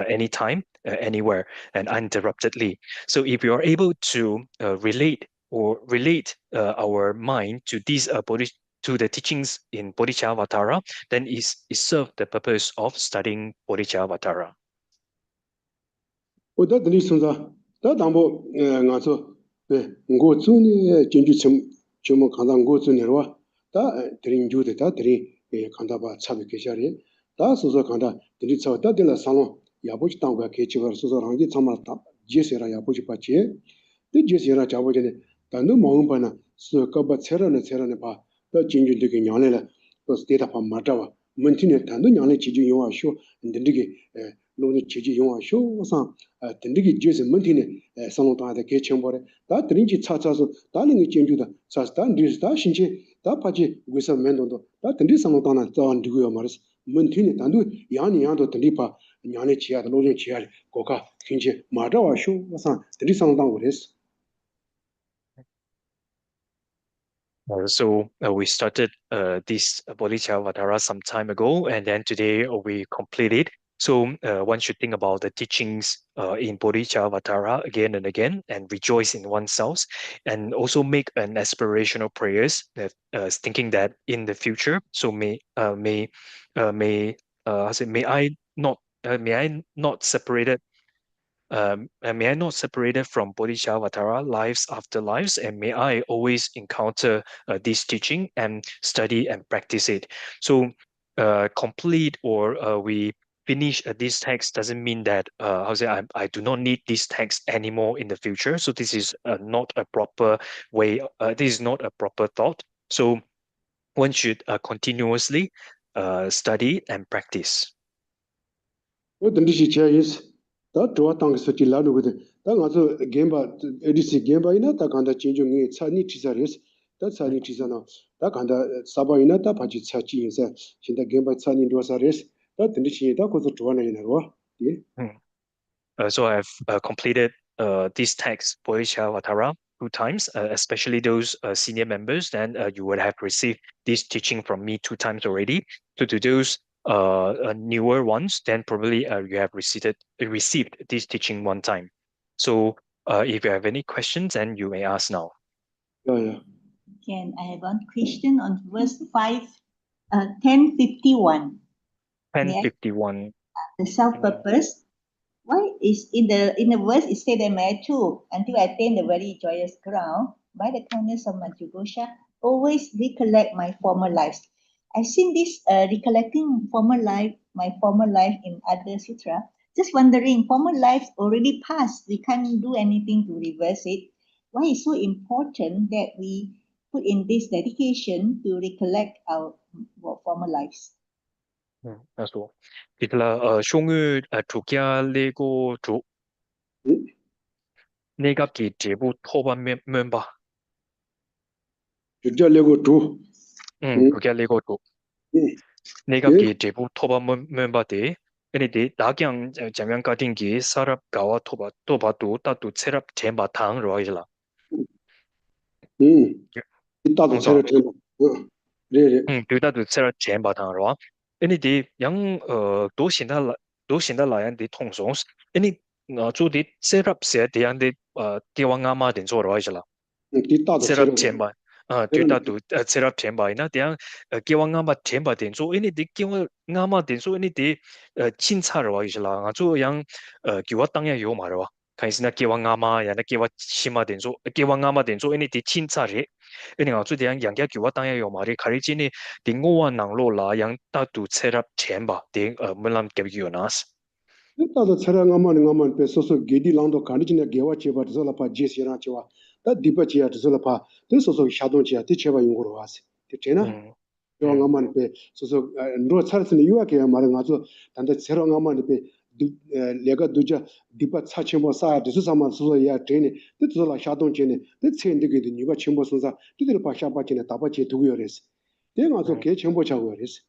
anytime, anywhere, and uninterruptedly. So if you are able to relate our mind to these to the teachings in Bodhisattva, then it serves the purpose of studying Bodhisattva. 오다 들리선자 다 담보 ngaso ngo tsuni jinju chimo khanda ngo tsuni ro 다 드린 주데 다 드린 khanda ba chabe keshari 다 소소 khanda 드리 차다 들라 살로 야보지 땅과 개치버 소소 랑기 참았다 제세라 야보지 빠치 데 제세라 자보제네 단도 마음 바나 스까바 체라네 봐다 진주되게 냐네라 또 데이터 파 마타와 문티네 단도 냐네 지주 용화 쇼 인데게 로니 지주 용화 쇼상 든디기 주스 문티네 상로다데 개첨버레 다 드린지 차차서 다른 게 진주다 차스단 리스다 신체 다 파지 위서 멘도도 다 든디 상로다나 자원 디고요 말스 문티네 단도 야니야도 든디파 냐네 지야도 로니 지야 고가 신체 마다와 쇼상 든디 상로당 오레스 So we started this Bodhisattva some time ago, and then today we completed. So one should think about the teachings in Bodhisattva again and again, and rejoice in oneself, and also make an aspirational prayers, that thinking that in the future, so may I not separated. And may I not separated from Bodhisattva lives after lives, and may I always encounter this teaching and study and practice it. So complete or we finish this text doesn't mean that I do not need this text anymore in the future. So this is not a proper way. This is not a proper thought. So one should continuously study and practice. 다 좋아 땅에서 딜라도 그데 당아서 gemba edisi gemba ina ta kanda chinjung chani tisares ta chani tisana ta kanda saba ina ta pachi chachi insa chinda gemba chani dosares ta tindichi ta kozo tuana ina ro So I've completed this text Bodhisattva 2 times, especially those senior members. Then you would have received this teaching from me 2 times already. So to those newer ones, then probably you have received this teaching 1 time. So if you have any questions, then you may ask now. yeah. Ken, I have one question on verse 1051. 1051. The self-purpose. Why is in the verse it said that may I too, until I attain the very joyous ground, by the kindness of Manjugosha, always recollect my former lives. I've seen this recollecting my former life in other sutra. Just wondering, former lives already passed. We can't do anything to reverse it. Why is so important that we put in this dedication to recollect our former lives? That's all. Thì là shungư thuộc trụ 내가 기 제부 토반 멤버. Lego too. 그게 레고 또 내가 기 제부 토반 멤버데. 근데 나경 장면 같은 게 사람 가와 토바 또바도 따도 체랍 제마탕 로이라. 이따도 제를 좀 그다도 체랍 제마탕 로. 근데 양 도신다 라얀데 통송. 근데 저디 체랍 세 대한데 대왕아마 된 소로이라. 이따도 set up 제를 chamber tuta tu set up chamber ina tiang kiwa nga ma chamber den so ini de kiwa nga ma den so ini de chincha ro wa isla nga zo yang kiwa tang ya yo ma ro kai sina kiwa nga ma ya na kiwa chima den so kiwa nga ma den so ini de chincha re ini nga zo de yang ya kiwa tang ya yo ma re khari chi ni de ngo wa nang lo la yang ta tu set up chamber de mulam ke yo nas 이따도 체랑 아마는 배소서 게디랑도 간지네 개와 제바 저라파 제시랑 제와 다 디바지야 저라파 됐소서 샤동지야 대체바 용으로 와서 됐잖아 요 아마는 배 소서 로 차르스는 유아게 말은 아주 단데 체랑 아마는 배 내가 두자 디바 차치모 사 드스사만 소서야 되네 됐소라 샤동지네 됐체인데게 누가 첨보 소사 뒤들 바샤바지네 다바지 두고요레스 내가 저 개 첨보 자고요레스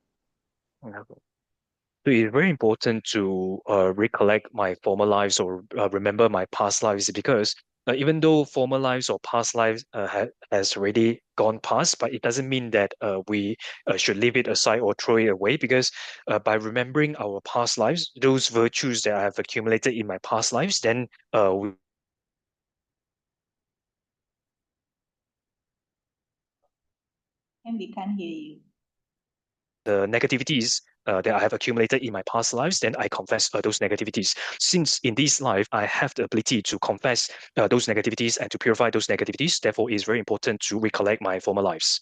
So it's very important to recollect my former lives or remember my past lives because even though former lives or past lives has already gone past, but it doesn't mean that we should leave it aside or throw it away because by remembering our past lives, those virtues that I have accumulated in my past lives, then we And we can't hear you. the negativities that I have accumulated in my past lives, then I confess those negativities. Since in this life, I have the ability to confess those negativities and to purify those negativities, therefore, it's very important to recollect my former lives.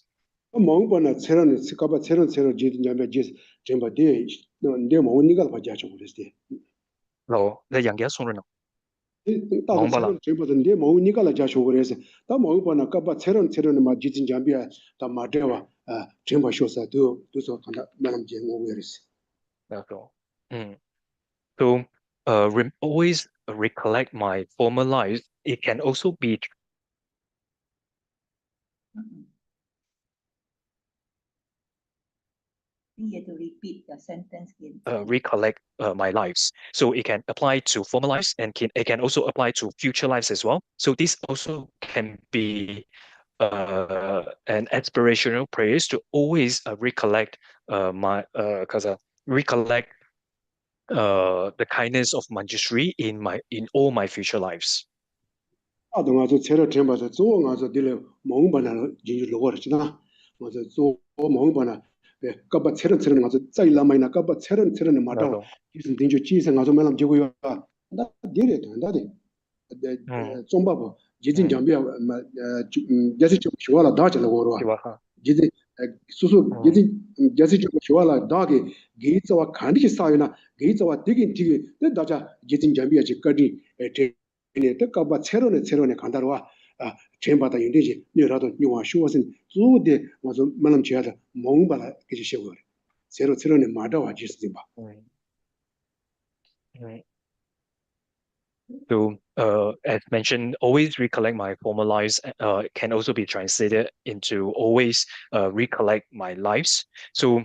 멍번아 체런은 스카바 체런 지냐면 지 점바데 내 모니가 바자죠 그랬대. 로, 내 양계 손으로 따도 체런 점바데 내 모니가 라자쇼 그래서 다 멍번아 까바 체런 마 지진 잠비야 다 마데와 점바 쇼사 도서 간다 말람 제모 그랬어. So, always recollect my former lives. It can also be You have to repeat the sentence again. recollect my lives. So it can apply to former lives and it can also apply to future lives as well. So this also can be an aspirational prayers to always recollect recollect the kindness of Manjushri in all my future lives. 아도 가서 체런 점바서 조 가서 딜레 멍번아 진주 로거지나 가서 조 멍번아 까바 체런 가서 짜일라마이나 까바 체런 마다 무슨 딘주 지생 가서 말람 지고요 나 디레 된다데 좀바보 지진 잠비야 야시 좀 쉬어라 다잖아 거로 지진 수수 지진 야시 좀 쉬어라 다게 게이츠와 간디시 사이나 게이츠와 되긴 되게 다자 지진 잠비야 지까지 네 까바 체론에 간다로와 쳔바다 인데지 니라도 니와 쇼was은 주데 와서 말람 지하다 멍바라 그지 쉬고 체론에 마다와 지스지 봐 So, as mentioned, always recollect my former lives can also be translated into always recollect my lives. So,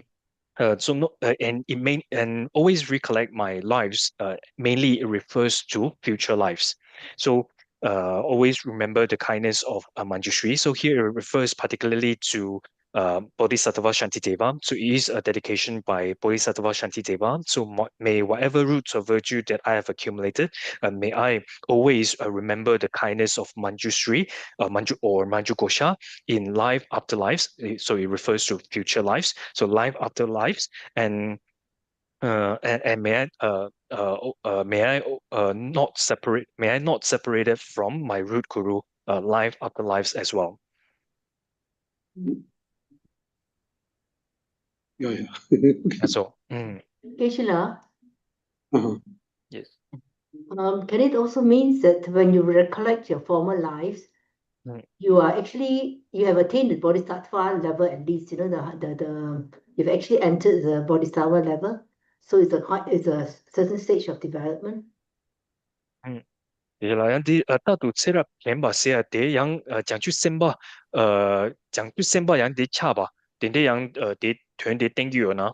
and it may and always recollect my lives. Mainly, it refers to future lives. So, always remember the kindness of Manjushri. So here it refers particularly to Bodhisattva Shantideva. So it is a dedication by Bodhisattva Shantideva. So may whatever roots of virtue that I have accumulated, may I always remember the kindness of Manjushri, Manju Gosha in life after lives. So it refers to future lives. So life after lives, and may I not separate it from my root guru life after lives as well. Yeah. That's all. Geshe-la, Yes. can it also mean that when you recollect your former lives, you have attained the Bodhisattva level at least, you've actually entered the Bodhisattva level, so it's a certain stage of development. Thì là anh đi ta tụ xe ra kém bà xe để yang chẳng chút xem bà chẳng chút xem bà yang để cha bà đến để yang để thuyền để đánh yêu na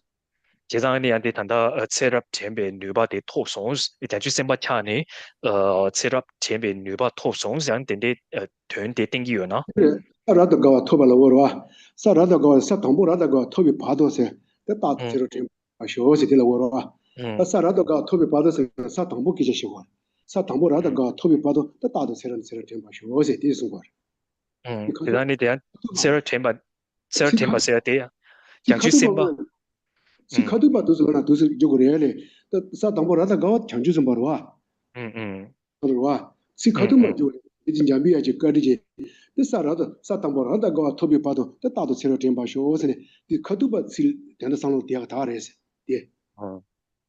chỉ rằng anh để thằng ta xe ra前边女bà để脱sống chẳng chút xem bà cha này xe ra前边女bà脱sống想đến để thuyền để đánh yêu na 사라도 가 토발로 워와 사라도 가 사통보라도 가 토비 바도세 때다 제로 좀 아쇼시 딜로 워와 사라도 가 토비 바도세 사통보 기제시고 사통보라도 가 토비 바도 때다도 세런 좀 아쇼시 딜슨 거 thì ra này để anh xe ra前bà xe để chẳng chút xem bà 시카도 바도스나 도스 저거래래 사통보라도 가 장주 좀 봐라 그러와 시카도 맞죠 이진자비야지 까리지 사라도 사탕보라다 가 토비 봐도 때다도 세로 좀 봐쇼스네 이 카두바 실 된다 상로 대가 다래서 예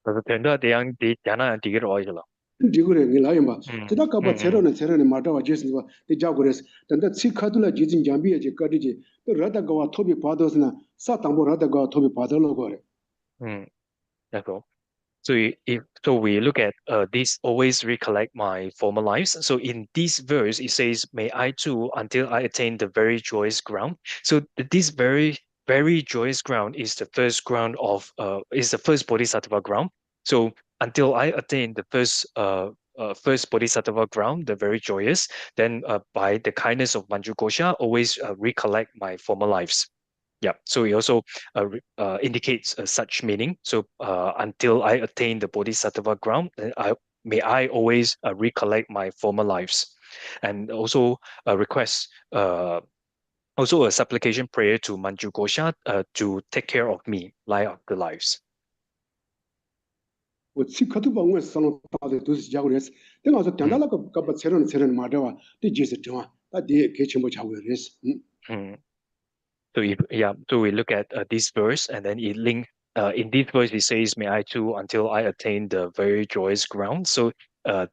그래서 된다 대양 디 자나 디기로 와이라 디고래 니라이 마 지다가 봐 세로는 마다와 제스가 대자고레스 된다 시카두라 지진 잠비야지 까리지 또 라다가 토비 봐도스나 사탕보라다 가 토비 봐도로 거래 that's all. So we look at this always recollect my former lives. So in this verse it says, "May I too, until I attain the very joyous ground." So this very joyous ground is the first ground of is the first bodhisattva ground. So until I attain the first bodhisattva ground, the very joyous, then by the kindness of Manju Gosha, always recollect my former lives. Yeah, so it also indicates such meaning. So until I attain the Bodhisattva ground, may I always recollect my former lives, and also request also a supplication prayer to Manju Gosha to take care of me, life after lives. 시카두 방을 상로 다들 도스 자고레스 내가서 단달라가 가봐 세로는 마다와 디지스 정아 다디 개침보 자고레스 So we look at this verse, and then it link. In this verse, it says, "May I too, until I attain the very joyous ground." So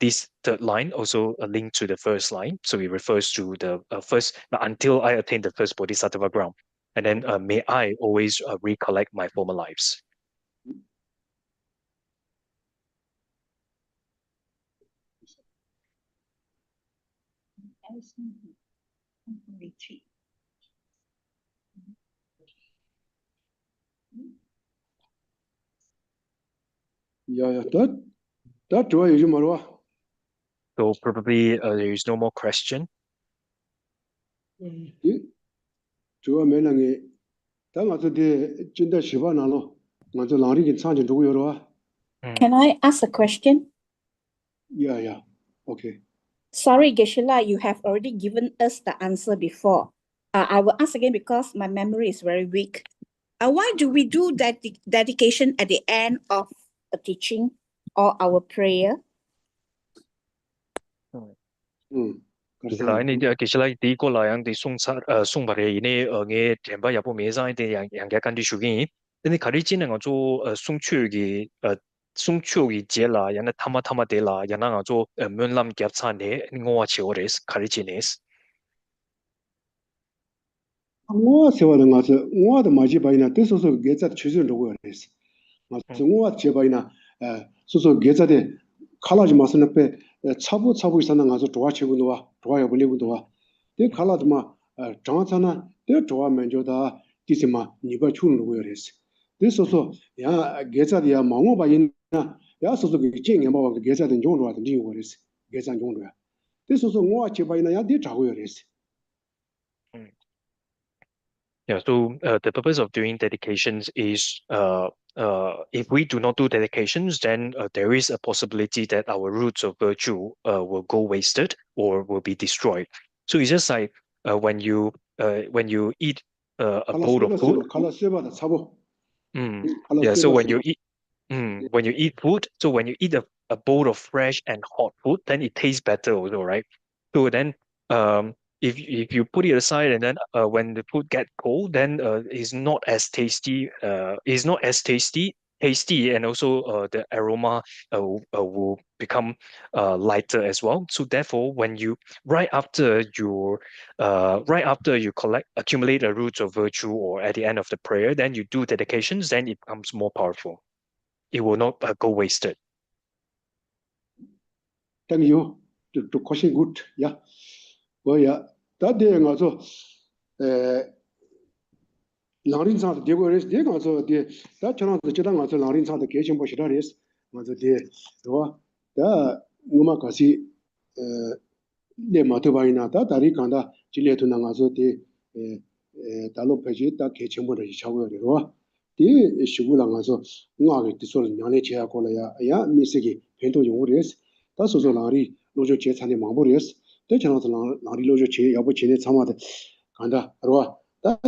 this third line also a link to the first line. So it refers to the first until I attain the first bodhisattva ground, and then may I always recollect my former lives. Retreat. 야야 다 좋아 요즘 말와 So probably there is no more question. 좋아 매랑에 당아서데 진짜 시바나로 먼저 랑리긴 상진 두고 요러와 Can I ask a question? Yeah. Okay. Sorry, Geshe-la, you have already given us the answer before. I will ask again because my memory is very weak. Why do we do that dedication at the end of a teaching or our prayer? Là ini dia kisah di ko lah yang di sung bare ini nge temba ya po meza ini yang kan di shugi ini kari jin nga zo sung chu gi je la yang tama de la yang nga zo mun lam gyap cha ne ngo chi ores kari jin es ngo sewa nga zo ngo da ma ji ba ina de so ge za chu zhen ro res ngo je ba ina so ge za de kala ji ma pe 차부 있었나 가서 좋아치고 놓아 좋아요 불리고 놓아 내 칼라드마 장사나 내 좋아면 저다 디스마 니가 추는 거였어 그래서 야 계자디야 망고 바인 야 소소 그 쟁이 뭐 계자된 정도가 된 거였어 계산 정도야 그래서 뭐 아치바이나 야디 자고였어 Yeah, so the purpose of doing dedications is if we do not do dedications, then there is a possibility that our roots of virtue will go wasted or will be destroyed. So it's just like when you eat a bowl of food. 칼라세바다 차보 Yeah, so 칼라세바 when you eat food, so when you eat a bowl of fresh and hot food, then it tastes better also, right? So then if you put it aside and then when the food get cold, then it's not as tasty, and also the aroma will become lighter as well. So therefore, when you right after you accumulate a roots of virtue, or at the end of the prayer, then you do dedications, then it becomes more powerful. It will not go wasted. Thank you. To question good. Yeah. Well, yeah. That day also, Larin sa de go res de also de that channel the chadang also Larin sa the kitchen bo shira res also de ro da nguma kasi le ma to ba ina da dari kanda jile to na also de dalo peji da kitchen bo ri chawo ro de shigu la also nga ge de so nyane che ya ko la ya mi se ge pen to yong res da so so lari lo jo che chan de ma bo res de channel lari lo jo che ya bo che ne chama de kanda ro da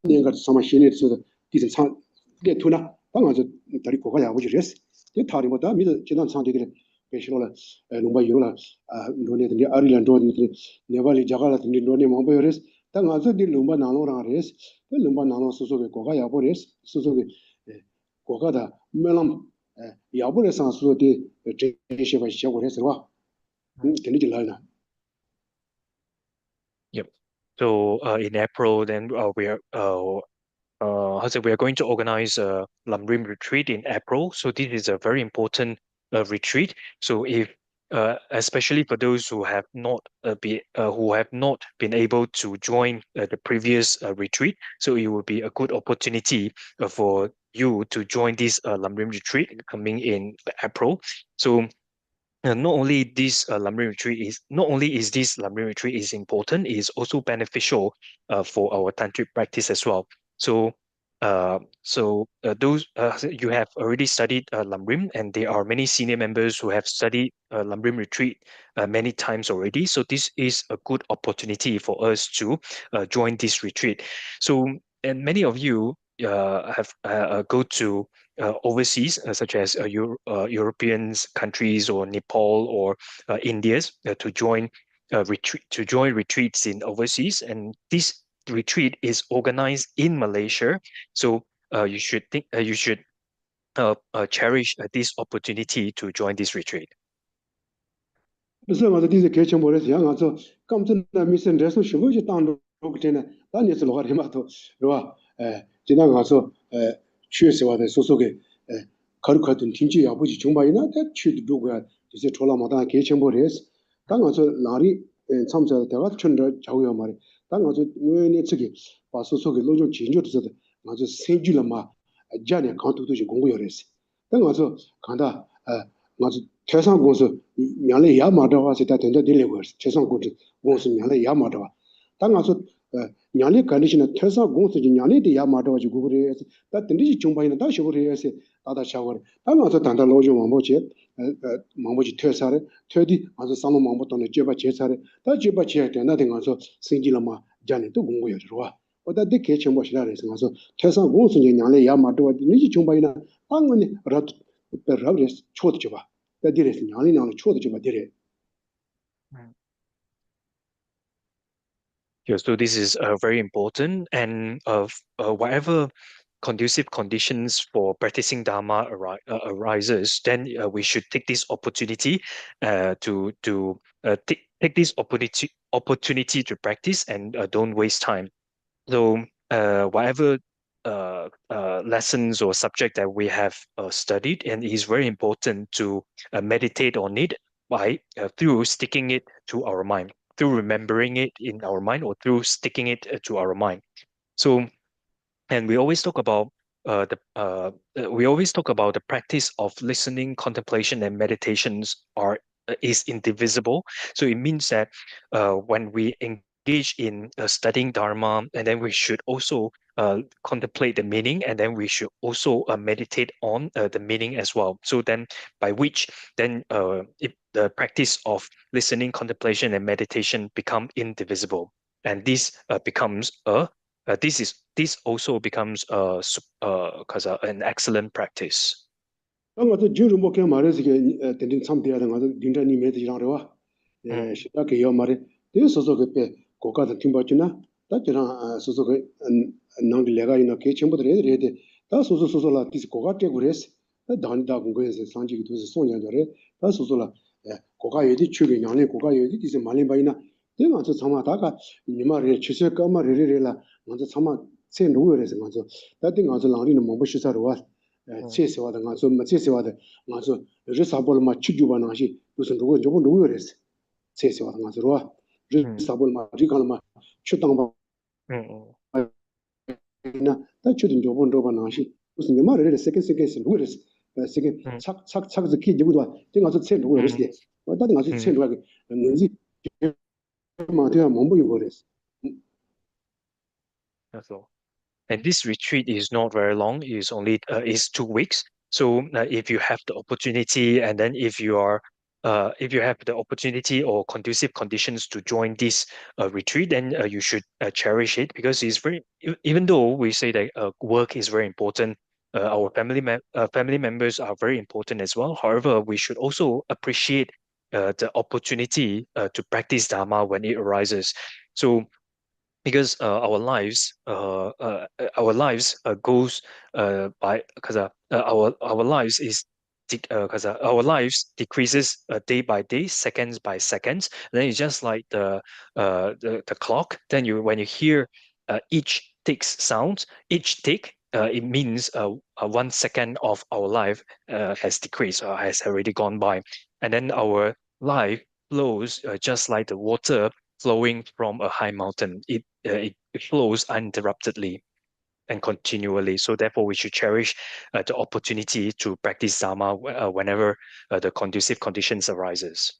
내가 sama shene so 디스 상 게 투나 방아서 다리 고가 야고 지레스 이 타리 뭐다 미드 지난 상대들 배시로라 농바 요라 아 노네들 아리란도 네발이 자갈라 노네 몽바 요레스 당아서 디 농바 나노라 레스 그 농바 나노 소소게 고가 야보레스 소소게 고가다 멜람 야보레스 소소데 제시바 시고레스 와 되게 larna. Yep. So in April, then we are we are going to organize a Lamrim retreat in April. So this is a very important retreat. So if especially for those who have not been able to join the previous retreat, so it will be a good opportunity for you to join this Lamrim retreat coming in April. So not only this Lamrim retreat is important, it is also beneficial for our tantric practice as well. So those you have already studied Lamrim, and there are many senior members who have studied Lamrim retreat many times already. So this is a good opportunity for us to join this retreat. So, and many of you have go to overseas, such as European countries or Nepal or India, to join retreats in overseas, and this retreat is organized in Malaysia. So you should cherish this opportunity to join this retreat. 그래서 맞아 디제 개천 버려서 양아서 깜짝나 미션 레슨 쉬고지 땅도 그때는 단에서 로가리 마도 로와 지나 가서 취해서 와서 소속에 거룩하던 팀지 아버지 정말이나 대 취도 누구야 이제 졸라마다 개천 버려서 당가서 나리 참자 대가 천저 자고요 말이 당가서 왜네 측이 와 소속에 로조 진조도 맞아 생줄마 자네 강도도 공부요랬어 당가서 간다 맞아 최상 공수 양래 야마다와 세다 된다 딜레버 최상 공수 양래 야마다와 당가서 양래 컨디션 최상 공수 양래데 야마다와 지고 그래서 다 된지 중바이나 다 쇼그래서 다다 샤워 당가서 단다 로조 망보지 망보지 퇴사래 퇴디 아서 상로 망보도네 제바 제사래 다 제바 제야 된다 된가서 생기라마 자네도 공부여 들어와 어다 되게 전부시라래서 가서 최상 공수 양래 야마다와 니지 중바이나 당근이 라트 라브레스 초도 줘봐 Yeah, so this is very important, and whatever conducive conditions for practicing Dharma arises, then we should take this opportunity to take this opportunity to practice, and don't waste time. So whatever lessons or subject that we have studied, and it is very important to meditate on it through sticking it to our mind, through remembering it in our mind, or through sticking it to our mind. So, and we always talk about the practice of listening, contemplation, and meditations is indivisible. So it means that when we engage in studying Dharma, and then we should also contemplate the meaning, and then we should also meditate on the meaning as well. So then, by which then the practice of listening, contemplation, and meditation become indivisible, and this becomes this also becomes an excellent practice. That's all. And this retreat is not very long. It's only is 2 weeks. So if you have the opportunity, and then if you have the opportunity or conducive conditions to join this retreat, then you should cherish it, because it's even though we say that work is very important, our family members are very important as well. However, we should also appreciate the opportunity to practice Dharma when it arises. So because our lives goes by because our lives is because our lives decreases day by day, seconds by seconds. And then it's just like the clock. Then when you hear each tick's sound, each tick it means 1 second of our life has decreased, has already gone by. And then our life flows just like the water flowing from a high mountain. It flows uninterruptedly and continually. So therefore, we should cherish the opportunity to practice Dharma whenever the conducive conditions arises.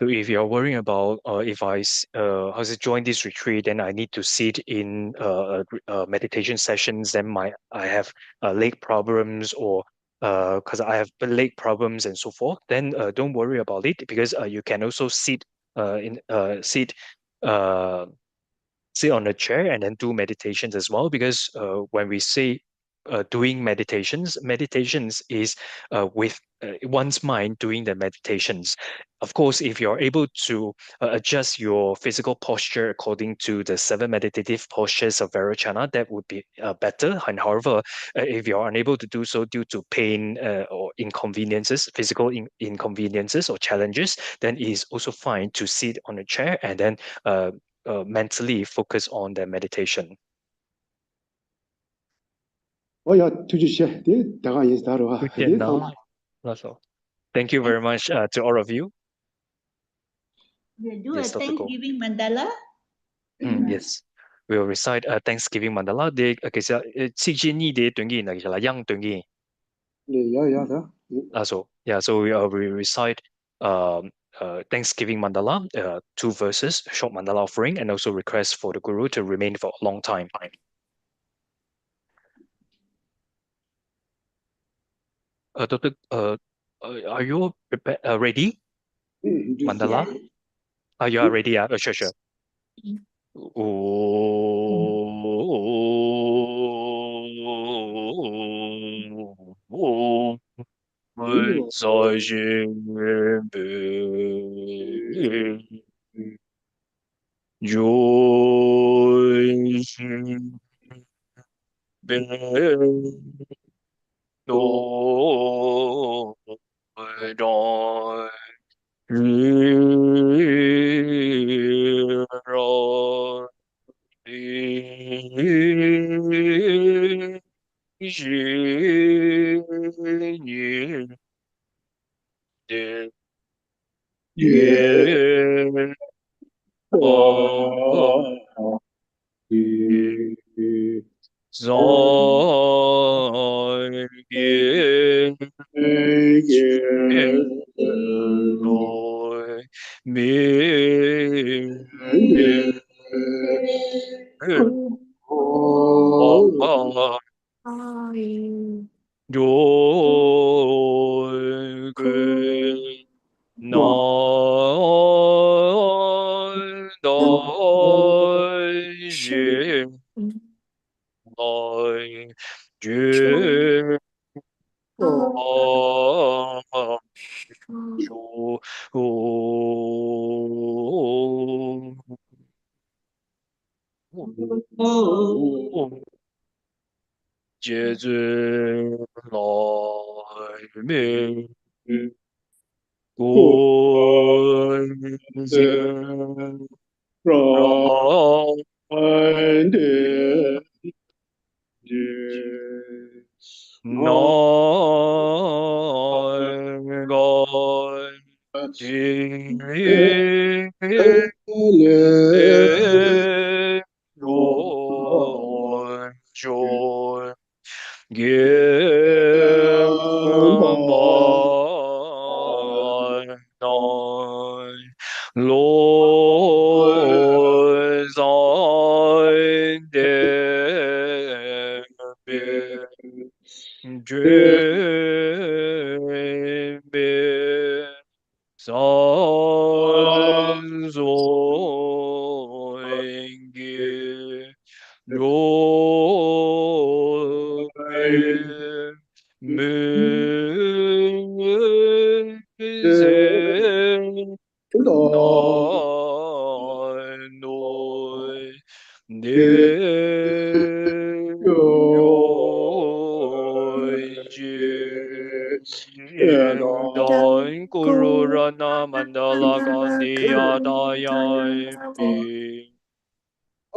So if you're worrying about if I join this retreat, then I need to sit in meditation sessions, then I have leg problems, or because I have leg problems and so forth, then don't worry about it, because you can also sit uh, sit on a chair and then do meditations as well. Because when we say doing meditations is with one's mind doing the meditations. Of course, if you're able to adjust your physical posture according to the 7 meditative postures of Vairocana, that would be better. And however, if you're unable to do so due to pain or inconveniences, physical inconveniences or challenges, then it is also fine to sit on a chair and then mentally focus on their meditation. That's all. Thank you very much to all of you. We'll do Yes, a Thanksgiving mandala. Yes, we'll recite a Thanksgiving mandala.其實節日啲短語其實係樣短語。So we recite Thanksgiving mandala, 2 verses, short mandala offering, and also request for the Guru to remain for a long time. Doctor, are you ready? Mandala? You are ready? Sure. Oh, 在心边，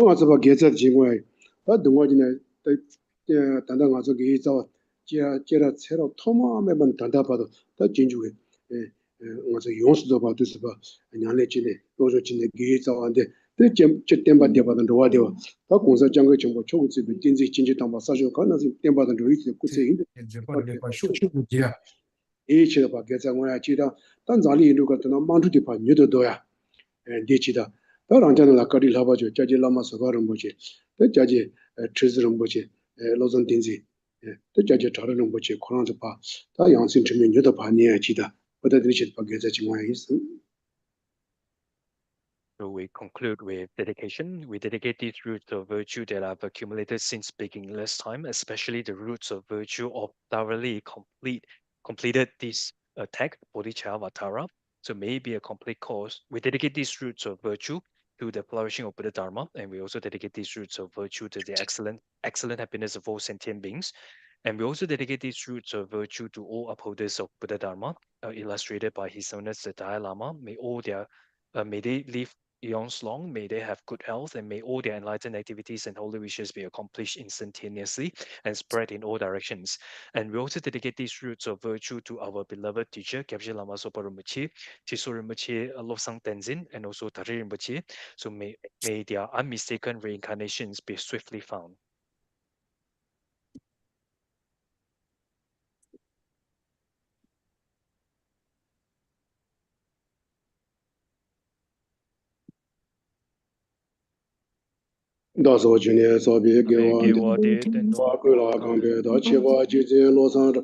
Āngāsabā gēcāt jīngwāi, tā dungwā jīne, tāndā ngāsā gēyī tsāwa, jērā tsērā tōmā mē bān tāndā pātō, tā jīnchūgē, ngāsā yōngsū tō pā tūsā pā, ñānglē jīne, lōsō jīne gēyī tsāwa ndē, tā jē tēmbā tēpā tā ndōwā tēwā, tā gōngsā jānggā chōngbō chōgū tsibī, tīnzī jīnchī tāmbā sāshō kā nāsī tēmbā tā ndōwī tsibī kūtsē yīndē, chīdā pā gēcā ngāyā chīdā, tā nzālī yīndū kā tā nā māntū tī pā nyūtō dōyā, chīdā. Tā rāñcāna lā kārī lāpa chō, chācī lāma sāpā rāmbuchī, tā chācī trīsī rāmbuchī, lōzān tīnzī, tā chācī chārā rāmbuchī, khurāṋ pā, tā yāngsīn chīmī nyūtā pā nīyā chītā, padā tīrī chīt pā gēcā chī ngāyā yīsā. So we conclude with dedication. We dedicate these roots of virtue that I've accumulated since beginningless time, especially the roots of virtue of thoroughly completed this tag, Bodhisattva. So may it be a complete course. We dedicate these roots of virtue to the flourishing of Buddha Dharma, and we also dedicate these roots of virtue to the excellent happiness of all sentient beings. And we also dedicate these roots of virtue to all upholders of Buddha Dharma, illustrated by His Holiness the Dalai Lama. May they live eons long, may they have good health, and may all their enlightened activities and holy wishes be accomplished instantaneously and spread in all directions. And we also dedicate these roots of virtue to our beloved teacher, Gyabje Lama Sopa Rinpoche, Chiso Rinpoche, Lobsang Tenzin, and also Tari Rinpoche. So may their unmistaken reincarnations be swiftly found. Dāsō chūnyē sōbī gēwā kūlā kāmbē dā chīvā jīzhē lōsāng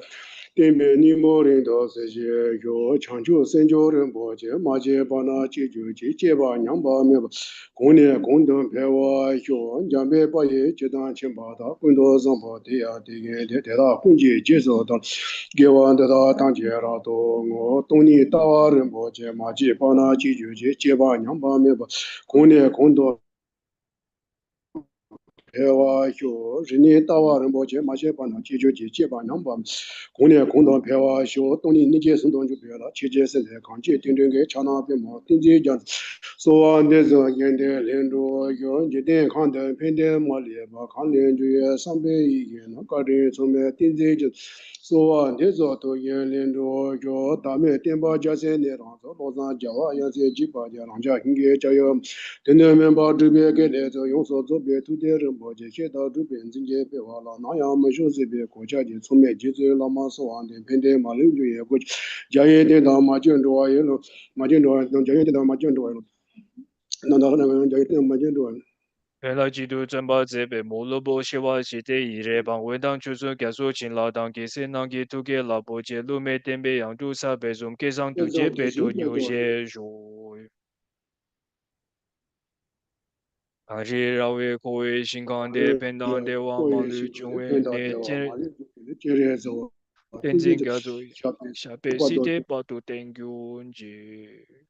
tēmbē nīmō rīng dā sēshē yō chāngchū sēnchō rīng bō chē mā chē bā nā chī chū chī chē bā nyāng bā mē bā gōnyē gōng dōng pē wā yō nyāng bē bā yē chē dāng chē bā dā gōng dō sāng bā tē yā tē gē tē tē dā gōng jē jē sō dā gēwā dā dā tāng chē rā tō ngō tōng nī tā wā rīng bō chē mā chē bā nā chī chū chī chē bā nyāng bā mē bā gōnyē gōng dō 배와 쇼 진이 따와 뭐 마셔 봐나 제조지 제바 넘바 공내 공동 배와 쇼 동이 니제 선동 주 배라 제제세 강제 등등게 차나be 뭐 등제 자 소안데서 연대 렌도 요 제대 칸데 펜데 몰리에 바 칸렌주에 상배 이게 나가리 좀에 등제 소안데서 또 연렌도 요 다음에 템바 자세네라서 로산 자와 야세 지바자 랑자 hin게 자요 등등 멤버 주베게 대저 용서 조베 투데르 뭐제 셰다 주베 진제 배와라 나야 뭐쇼세베 고자지 소매 지즈 라마소 안데 펜데 말루주에 고 자예데 다마전도와요 마전도 자예데 다마전도와요 나나나 자예데 마전도와요 原来基督真把这辈摩罗波西瓦西的一日帮为当出生给所请老当给谁能给图给老伯杰路没点被养猪啥被中给上杜杰被多牛些肉。还是让为各位新康的平当的王忙碌中为的接认真个做下辈子的把都等于节。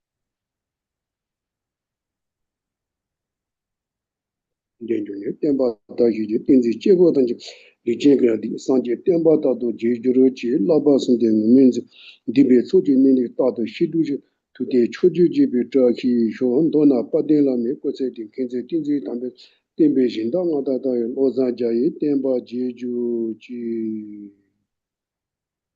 denjone temba da ji tinzi chego dan ji je gra di sanje temba da do je juro chi la ba sun de min ji di be so ji ni da do shi du ji tu de chu ju ji be zha ki sho do na pa de la me ko se de ken ze tinzi dan be tembe jin da nga da da lo za ja yi temba je ju ji